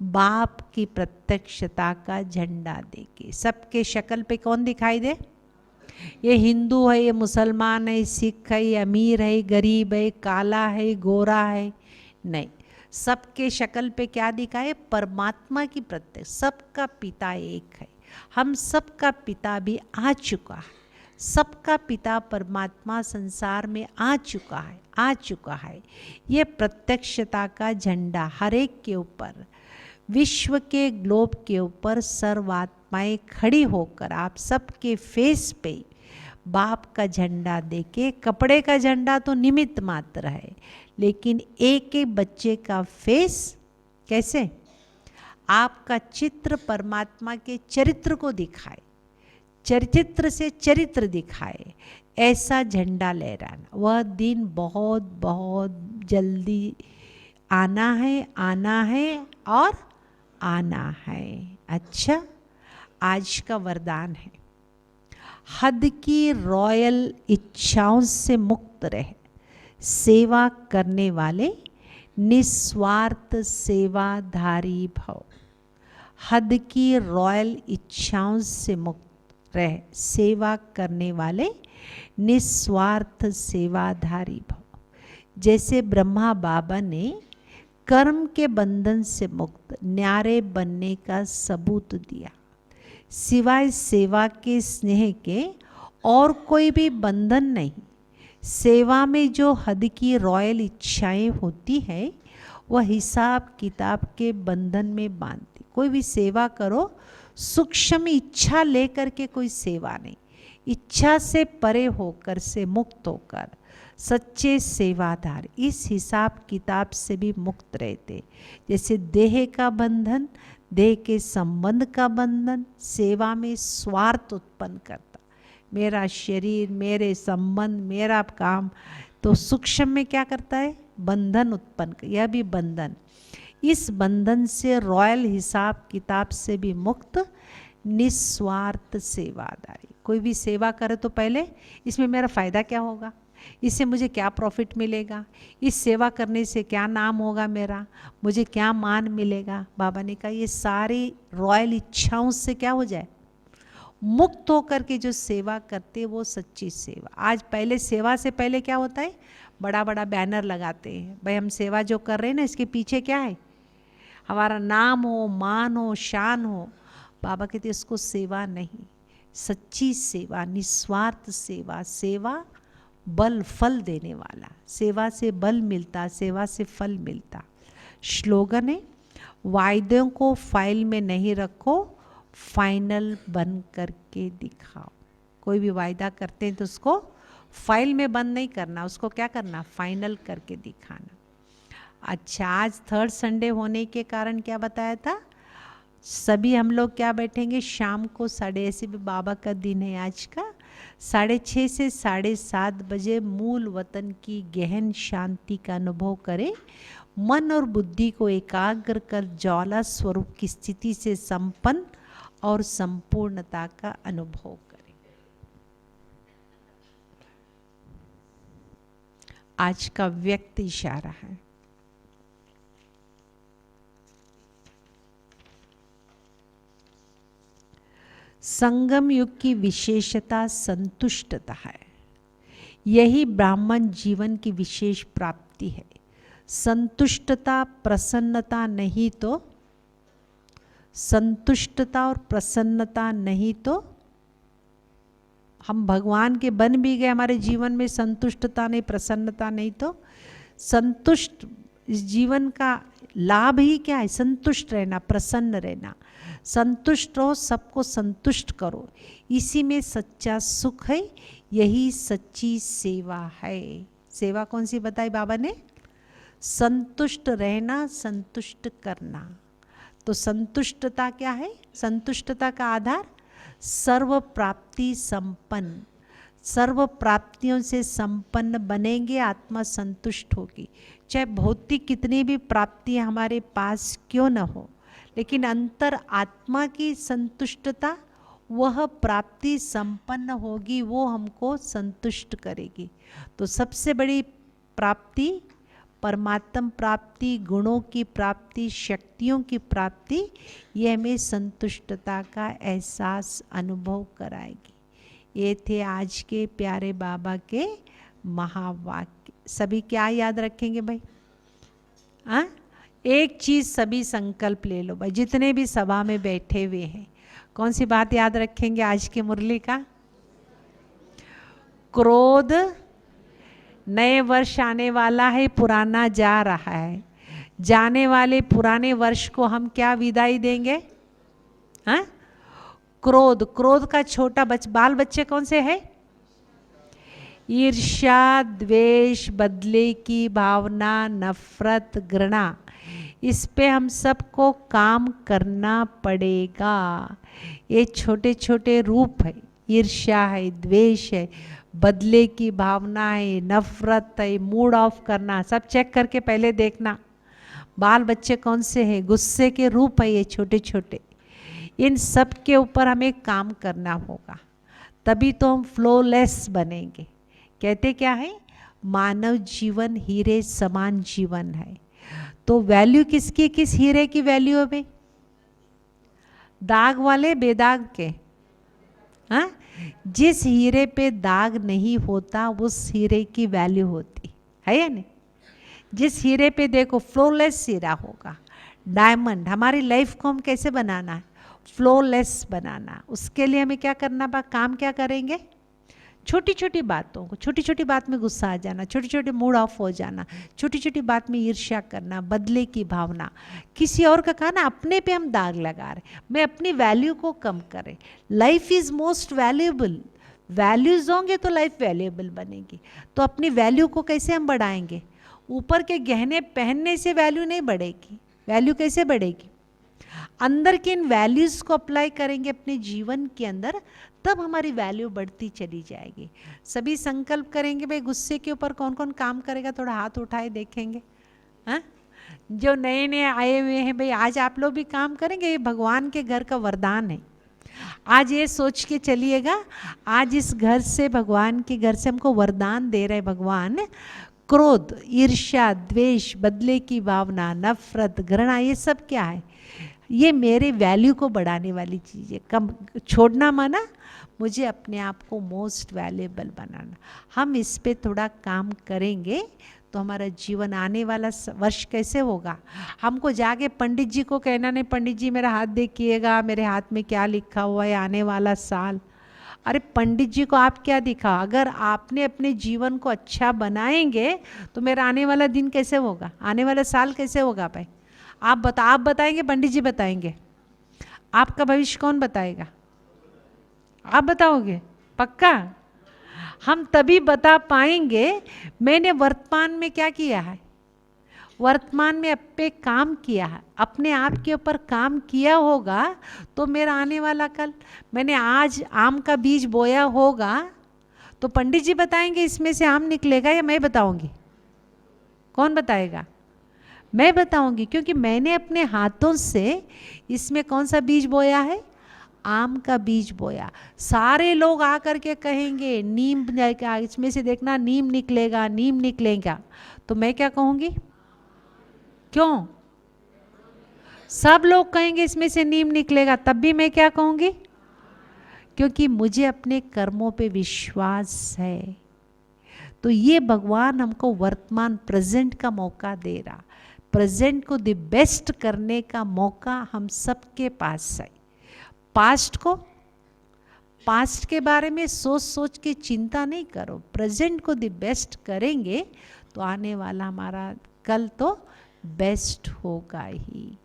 बाप की प्रत्यक्षता का झंडा देके, सबके शक्ल पे कौन दिखाई दे? ये हिंदू है, ये मुसलमान है, सिख है, ये अमीर है, गरीब है, काला है, गोरा है, नहीं, सबके शक्ल पे क्या दिखाए? परमात्मा की प्रत्यक्ष। सबका पिता एक है, हम सबका पिता भी आ चुका है, सबका पिता परमात्मा संसार में आ चुका है। ये प्रत्यक्षता का झंडा हर एक के ऊपर, विश्व के ग्लोब के ऊपर सर्वात्माएं खड़ी होकर आप सबके फेस पे बाप का झंडा देके, कपड़े का झंडा तो निमित्त मात्र है, लेकिन एक एक बच्चे का फेस कैसे? आपका चित्र परमात्मा के चरित्र को दिखाए, चरित्र से चरित्र दिखाए, ऐसा झंडा लहराना। वह दिन बहुत बहुत जल्दी आना है और आना है। अच्छा, आज का वरदान है, हद की रॉयल इच्छाओं से मुक्त रहे, सेवा करने वाले निस्वार्थ सेवाधारी भव। हद की रॉयल इच्छाओं से मुक्त रहे, सेवा करने वाले निस्वार्थ सेवाधारी भव। जैसे ब्रह्मा बाबा ने कर्म के बंधन से मुक्त न्यारे बनने का सबूत दिया, सिवाय सेवा के स्नेह के और कोई भी बंधन नहीं। सेवा में जो हद की रॉयल इच्छाएं होती है, वह हिसाब किताब के बंधन में बांधती। कोई भी सेवा करो, सूक्ष्म इच्छा लेकर के कोई सेवा नहीं, इच्छा से परे होकर, से मुक्त होकर सच्चे सेवादार इस हिसाब किताब से भी मुक्त रहते। जैसे देह का बंधन, देह के संबंध का बंधन सेवा में स्वार्थ उत्पन्न करता, मेरा शरीर, मेरे संबंध, मेरा काम, तो सूक्ष्म में क्या करता है? बंधन उत्पन्न कर, यह भी बंधन। इस बंधन से रॉयल हिसाब किताब से भी मुक्त निस्वार्थ सेवादारी। कोई भी सेवा करे तो पहले इसमें मेरा फ़ायदा क्या होगा, इससे मुझे क्या प्रॉफिट मिलेगा, इस सेवा करने से क्या नाम होगा मेरा, मुझे क्या मान मिलेगा। बाबा ने कहा ये सारी रॉयल इच्छाओं से क्या हो जाए, मुक्त होकर के जो सेवा करते वो सच्ची सेवा। आज पहले सेवा से पहले क्या होता है, बड़ा बड़ा बैनर लगाते हैं, भाई हम सेवा जो कर रहे हैं ना इसके पीछे क्या है, हमारा नाम हो, मान हो, शान हो। बाबा कहते इसको सेवा नहीं, सच्ची सेवा, निस्वार्थ सेवा। सेवा बल फल देने वाला, सेवा से बल मिलता, सेवा से फल मिलता। श्लोगन है, वायदों को फाइल में नहीं रखो, फाइनल बन करके दिखाओ। कोई भी वायदा करते हैं तो उसको फाइल में बंद नहीं करना, उसको क्या करना, फाइनल करके दिखाना। अच्छा, आज थर्ड संडे होने के कारण क्या बताया था, सभी हम लोग क्या बैठेंगे शाम को 6:30, ऐसे भी बाबा का दिन है आज का, 6:30 से 7:30 बजे मूल वतन की गहन शांति का अनुभव करें। मन और बुद्धि को एकाग्र कर ज्वाला स्वरूप की स्थिति से संपन्न और संपूर्णता का अनुभव करें। आज का व्यक्त इशारा है, संगम युग की विशेषता संतुष्टता है। यही ब्राह्मण जीवन की विशेष प्राप्ति है। संतुष्टता, प्रसन्नता नहीं तो, संतुष्टता और प्रसन्नता नहीं तो हम भगवान के बन भी गए, हमारे जीवन में संतुष्टता नहीं, प्रसन्नता नहीं, तो संतुष्ट, इस जीवन का लाभ ही क्या है, संतुष्ट रहना, प्रसन्न रहना। संतुष्ट रहो, सबको संतुष्ट करो, इसी में सच्चा सुख है, यही सच्ची सेवा है। सेवा कौन सी बताई बाबा ने? संतुष्ट रहना, संतुष्ट करना। तो संतुष्टता क्या है? संतुष्टता का आधार सर्व प्राप्ति संपन्न, सर्व प्राप्तियों से संपन्न बनेंगे, आत्मा संतुष्ट होगी। चाहे भौतिक कितनी भी प्राप्तियां हमारे पास क्यों न हो, लेकिन अंतर आत्मा की संतुष्टता, वह प्राप्ति संपन्न होगी, वो हमको संतुष्ट करेगी। तो सबसे बड़ी प्राप्ति परमात्म प्राप्ति, गुणों की प्राप्ति, शक्तियों की प्राप्ति, ये हमें संतुष्टता का एहसास अनुभव कराएगी। ये थे आज के प्यारे बाबा के महावाक्य। सभी क्या याद रखेंगे भाई? हाँ, एक चीज सभी संकल्प ले लो भाई, जितने भी सभा में बैठे हुए हैं। कौन सी बात याद रखेंगे आज की मुरली का? क्रोध, नए वर्ष आने वाला है, पुराना जा रहा है, जाने वाले पुराने वर्ष को हम क्या विदाई देंगे? हाँ, क्रोध, क्रोध का छोटा बाल बच्चे कौन से है? ईर्ष्या, द्वेष, बदले की भावना, नफरत, घृणा, इस पे हम सबको काम करना पड़ेगा। ये छोटे छोटे रूप है, ईर्ष्या है, द्वेष है, बदले की भावना है, नफरत है, मूड ऑफ करना, सब चेक करके पहले देखना बाल बच्चे कौन से हैं। गुस्से के रूप है ये छोटे छोटे, इन सब के ऊपर हमें काम करना होगा, तभी तो हम फ्लोलेस बनेंगे। कहते क्या है? मानव जीवन हीरे समान जीवन है। तो वैल्यू किसकी? किस हीरे की वैल्यू है भाई? दाग वाले बेदाग के? हाँ, जिस हीरे पे दाग नहीं होता उस हीरे की वैल्यू होती है या नहीं? जिस हीरे पे देखो फ्लोलेस हीरा होगा, डायमंड। हमारी लाइफ को हम कैसे बनाना है? फ्लोलेस बनाना। उसके लिए हमें क्या करना बा? काम क्या करेंगे? छोटी छोटी बातों को, छोटी छोटी बात में गुस्सा आ जाना, छोटी छोटी मूड ऑफ हो जाना, छोटी छोटी बात में ईर्ष्या करना, बदले की भावना, किसी और का कहा ना, अपने पे हम दाग लगा रहे, मैं अपनी वैल्यू को कम करें। Life is most valuable, values होंगे तो लाइफ वैल्यूएबल बनेगी। तो अपनी वैल्यू को कैसे हम बढ़ाएंगे? ऊपर के गहने पहनने से वैल्यू नहीं बढ़ेगी। वैल्यू कैसे बढ़ेगी? अंदर के इन वैल्यूज़ को अप्लाई करेंगे अपने जीवन के अंदर, तब हमारी वैल्यू बढ़ती चली जाएगी। सभी संकल्प करेंगे भाई, गुस्से के ऊपर कौन कौन काम करेगा? थोड़ा हाथ उठाए देखेंगे। हाँ, जो नए नए आए हुए हैं भाई, आज आप लोग भी काम करेंगे। ये भगवान के घर का वरदान है। आज ये सोच के चलिएगा, आज इस घर से, भगवान के घर से हमको वरदान दे रहे भगवान। क्रोध, ईर्ष्या, द्वेष, बदले की भावना, नफरत, घृणा, ये सब क्या है? ये मेरे वैल्यू को बढ़ाने वाली चीज़ है। कम छोड़ना माना मुझे अपने आप को मोस्ट वैल्यूएबल बनाना। हम इस पे थोड़ा काम करेंगे तो हमारा जीवन, आने वाला वर्ष कैसे होगा? हमको जाके पंडित जी को कहना नहीं, पंडित जी मेरा हाथ देखिएगा, मेरे हाथ में क्या लिखा हुआ है आने वाला साल। अरे पंडित जी को आप क्या दिखा? अगर आपने अपने जीवन को अच्छा बनाएंगे तो मेरा आने वाला दिन कैसे होगा? आने वाला साल कैसे होगा भाई? आप बताएंगे? पंडित जी बताएंगे? आपका भविष्य कौन बताएगा? आप बताओगे? पक्का? हम तभी बता पाएंगे। मैंने वर्तमान में क्या किया है? वर्तमान में पे काम किया है, अपने आप के ऊपर काम किया होगा तो मेरा आने वाला कल, मैंने आज आम का बीज बोया होगा तो पंडित जी बताएंगे इसमें से आम निकलेगा, या मैं बताऊंगी? कौन बताएगा? मैं बताऊंगी, क्योंकि मैंने अपने हाथों से इसमें कौन सा बीज बोया है? आम का बीज बोया। सारे लोग आकर के कहेंगे नीम, इसमें से देखना नीम निकलेगा, नीम निकलेगा, तो मैं क्या कहूँगी? क्यों? सब लोग कहेंगे इसमें से नीम निकलेगा, तब भी मैं क्या कहूँगी? क्योंकि मुझे अपने कर्मों पे विश्वास है। तो ये भगवान हमको वर्तमान, प्रेजेंट का मौका दे रहा। प्रेजेंट को द बेस्ट करने का मौका हम सबके पास है। पास्ट को, पास्ट के बारे में सोच सोच के चिंता नहीं करो। प्रेजेंट को द बेस्ट करेंगे तो आने वाला हमारा कल तो बेस्ट होगा ही।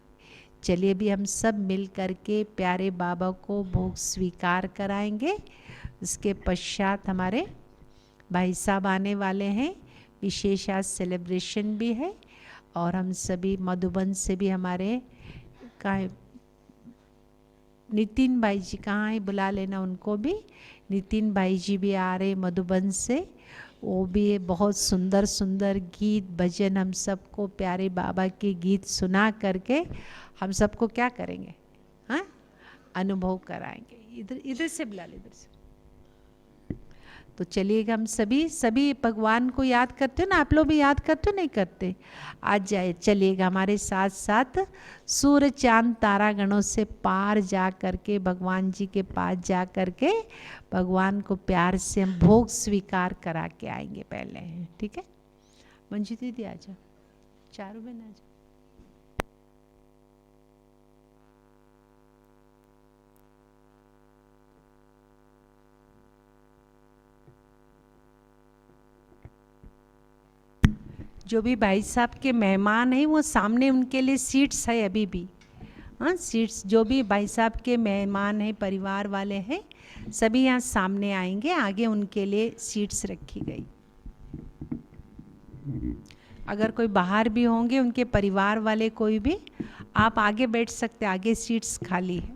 चलिए अभी हम सब मिल करके प्यारे बाबा को भोग स्वीकार कराएंगे। इसके पश्चात हमारे भाई साहब आने वाले हैं, विशेष आज सेलिब्रेशन भी है। और हम सभी मधुबन से भी हमारे कहाँ नितिन भाई जी कहाँ है, बुला लेना उनको भी। नितिन भाई जी भी आ रहे मधुबन से, वो भी बहुत सुंदर सुंदर गीत भजन हम सबको प्यारे बाबा के गीत सुना करके हम सबको क्या करेंगे, हाँ, अनुभव कराएंगे। इधर इधर से बुला ले, इधर से। तो चलिएगा हम सभी भगवान को याद करते हो ना, आप लोग भी याद करते हो नहीं करते? आज जाए चलिएगा हमारे साथ साथ सूर्य चांद तारा गणों से पार जा करके भगवान जी के पास जा करके भगवान को प्यार से हम भोग स्वीकार करा के आएंगे पहले, ठीक है? मंजू दीदी आ जाओ, चारों बहन आ जाओ। जो भी भाई साहब के मेहमान हैं वो सामने उनके लिए सीट्स है अभी भी, हाँ सीट्स। जो भी भाई साहब के मेहमान हैं, परिवार वाले हैं, सभी यहाँ सामने आएंगे, आगे उनके लिए सीट्स रखी गई। अगर कोई बाहर भी होंगे उनके परिवार वाले कोई भी, आप आगे बैठ सकते, आगे सीट्स खाली है।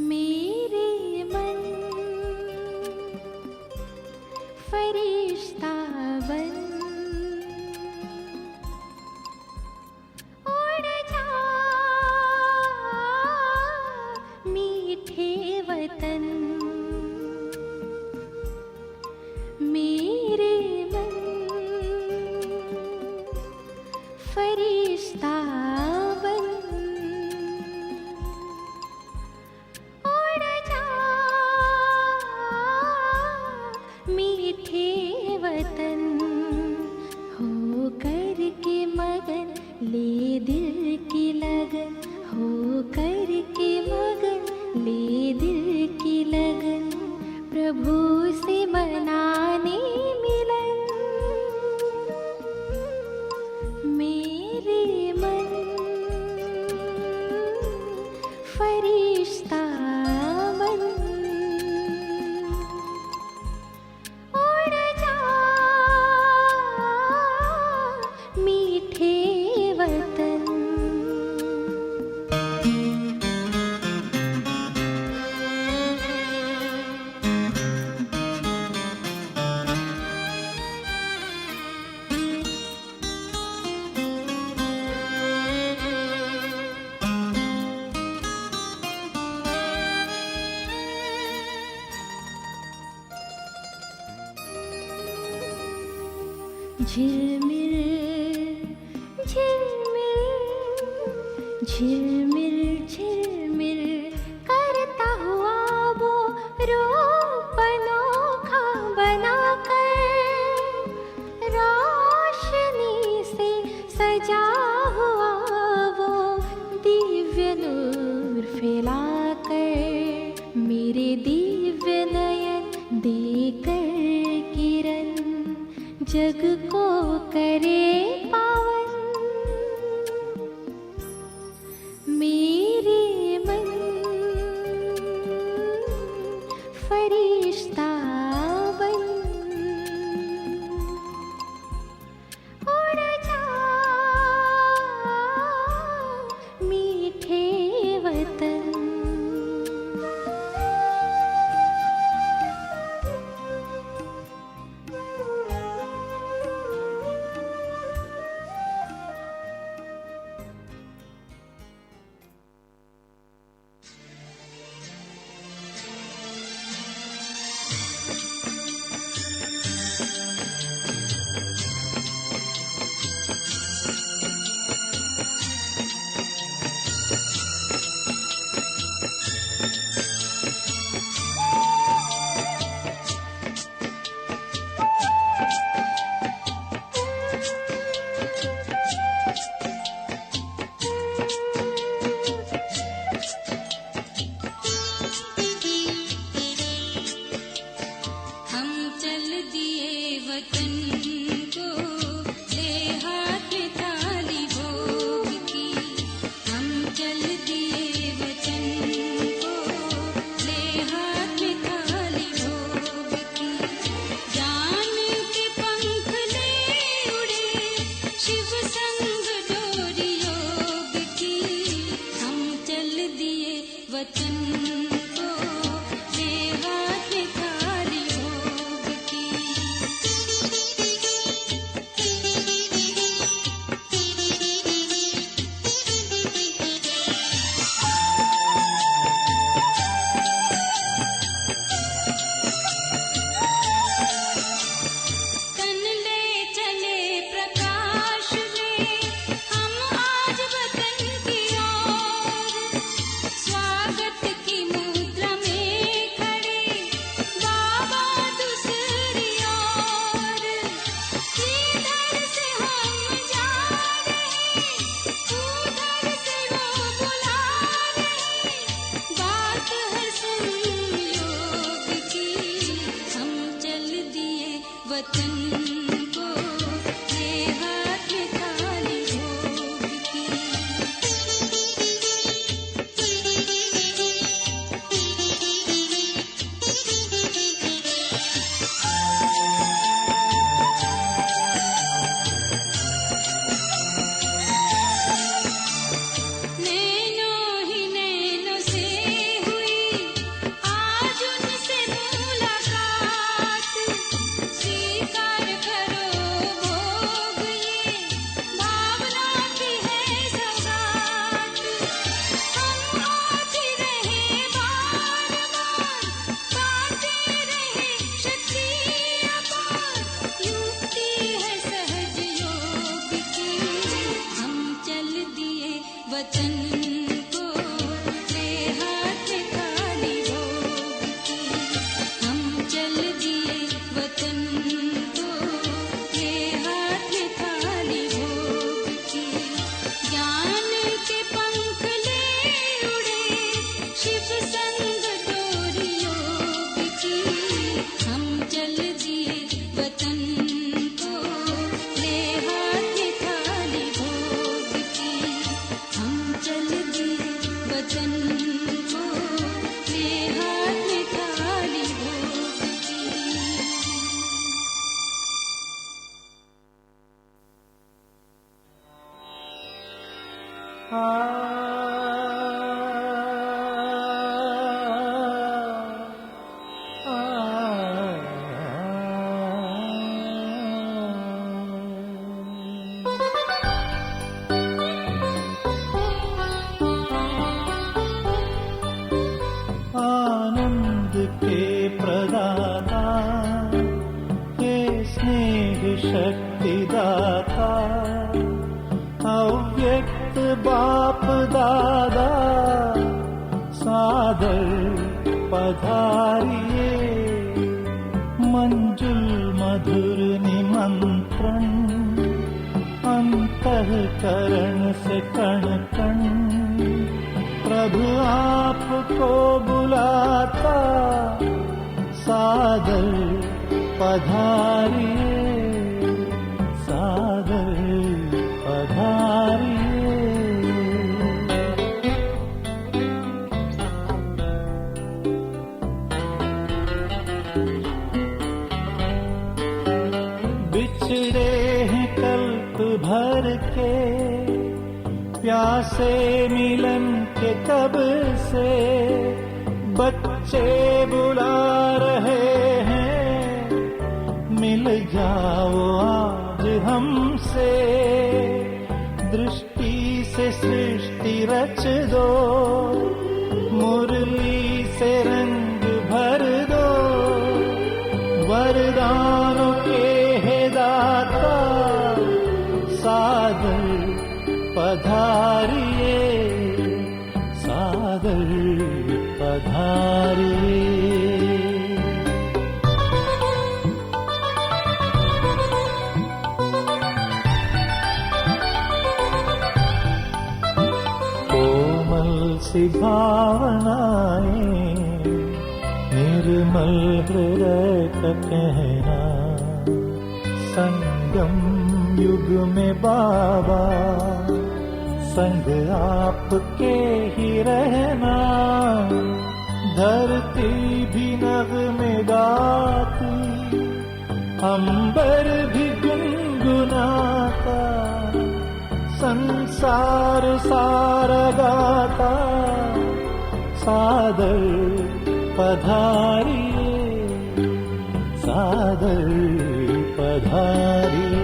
मेरे मन फरिश्ता बन उड़ जा मीठे वतन। मेरे मन फरिश्ता बन मीठे वतन हो कर के मगन, ले दिल की लगन हो कर के मगन, ले दिल की लगन, प्रभु से मनाने मिलन। मेरे मन फरिश्ता बन मीठे वतन। झिलमिल झिलमिल झिलमिल झिलमिल करता हुआ वो रूप अनोखा बनाकर, रोशनी से सजा हुआ वो दिव्य नूर फैलाकर, मेरे दिव्य नयन देकर किरण जग को करे पावन। मेरे मन फरिश्ता बन उड़ जा मीठे वतन। वचन को ले हाथ में थाली भोग की। आनंद के प्रदाता, हे स्नेह शक्ति दाता, अव्यक्त बाप दादा, सादर पधारिए, मंजुल मधुर निमंत्रण, अंतःकरण से कण कण प्रभु आपको बुलाता, सादर पधारिए, सादर पधारिए। बिछड़े हैं कल्प भर के, प्यासे मिलन के कब से, बच्चे बुला रहे हैं, मिल जाओ आज हमसे, दृष्टि से सृष्टि रच दो, मुरली से रंग भर दो, वरदानों के हे दाता, सादर पधारिए, सादर पधारिए। कोमल सी भावनाएं, निर्मल हृदय का कहना, संगम युग में बाबा, संग आपके ही रहना, धरती भी नग़मे गाती, अंबर भी गुनगुनाता, संसार सारा गाता, सादर पधारिए, सादर पधारिए।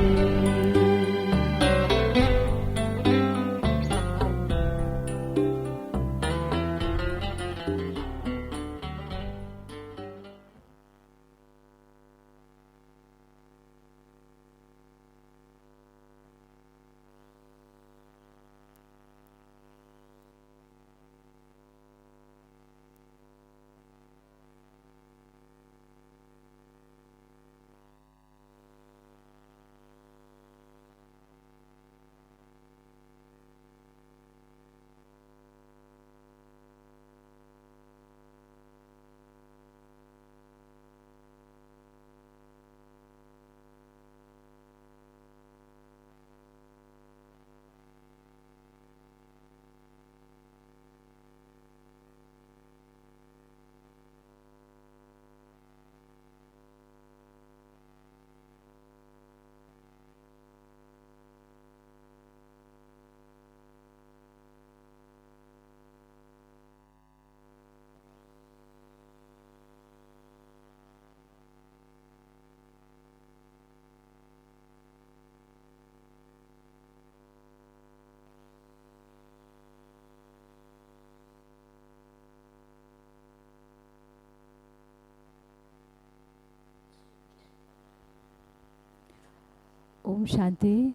ओम शांति।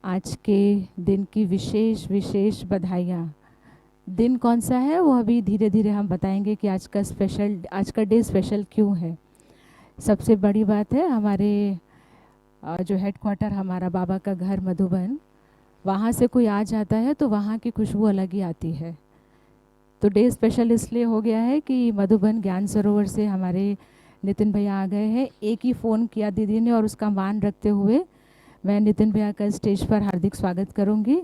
आज के दिन की विशेष विशेष बधाइयाँ। दिन कौन सा है वो अभी धीरे धीरे हम बताएंगे कि आज का डे स्पेशल क्यों है। सबसे बड़ी बात है हमारे जो हेडक्वार्टर हमारा बाबा का घर मधुबन, वहाँ से कोई आ जाता है तो वहाँ की खुशबू अलग ही आती है। तो डे स्पेशल इसलिए हो गया है कि मधुबन ज्ञान सरोवर से हमारे नितिन भैया आ गए हैं। एक ही फ़ोन किया दीदी ने और उसका मान रखते हुए मैं नितिन भैया का स्टेज पर हार्दिक स्वागत करूंगी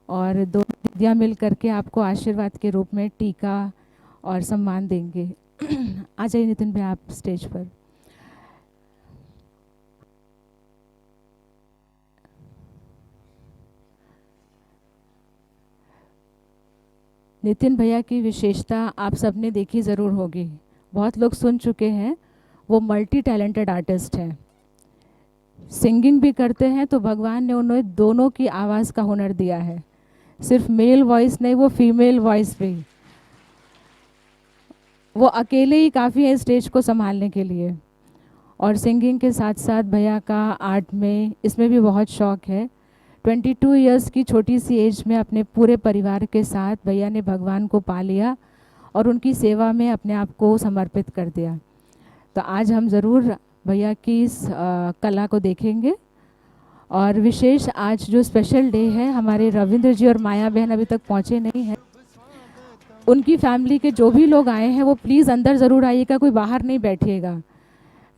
और दोनों दीदियाँ मिल करके आपको आशीर्वाद के रूप में टीका और सम्मान देंगे। आ जाइए नितिन भाई आप स्टेज पर। नितिन भैया की विशेषता आप सबने देखी ज़रूर होगी, बहुत लोग सुन चुके हैं। वो मल्टी टैलेंटेड आर्टिस्ट हैं, सिंगिंग भी करते हैं, तो भगवान ने उन्हें दोनों की आवाज़ का हुनर दिया है। सिर्फ मेल वॉइस नहीं, वो फीमेल वॉइस भी। वो अकेले ही काफ़ी है स्टेज को संभालने के लिए। और सिंगिंग के साथ साथ भैया का आर्ट में इसमें भी बहुत शौक़ है। 22 इयर्स की छोटी सी एज में अपने पूरे परिवार के साथ भैया ने भगवान को पा लिया और उनकी सेवा में अपने आप को समर्पित कर दिया। तो आज हम ज़रूर भैया की इस कला को देखेंगे। और विशेष आज जो स्पेशल डे है, हमारे रविंद्र जी और माया बहन अभी तक पहुँचे नहीं हैं। उनकी फैमिली के जो भी लोग आए हैं वो प्लीज़ अंदर ज़रूर आइएगा, कोई बाहर नहीं बैठिएगा।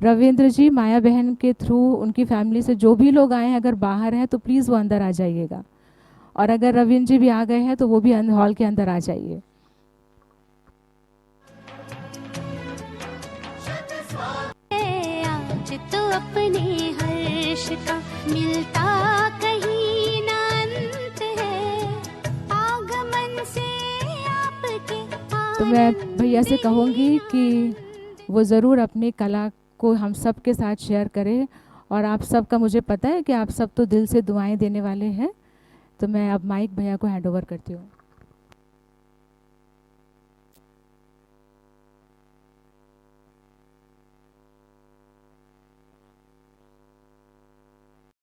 रविंद्र जी, माया बहन के थ्रू उनकी फैमिली से जो भी लोग आए हैं अगर बाहर हैं तो प्लीज़ वो अंदर आ जाइएगा। और अगर रविंद्र जी भी आ गए हैं तो वो भी हॉल के अंदर आ जाइए। आज तो अपने हर्ष का मिलता कहीं ना अंत है, आगमन से आपके। तो मैं भैया से कहूँगी कि वो ज़रूर अपनी कला को हम सब के साथ शेयर करें। और आप सब का मुझे पता है कि आप सब तो दिल से दुआएं देने वाले हैं। तो मैं अब माइक भैया को हैंड ओवर करती हूँ।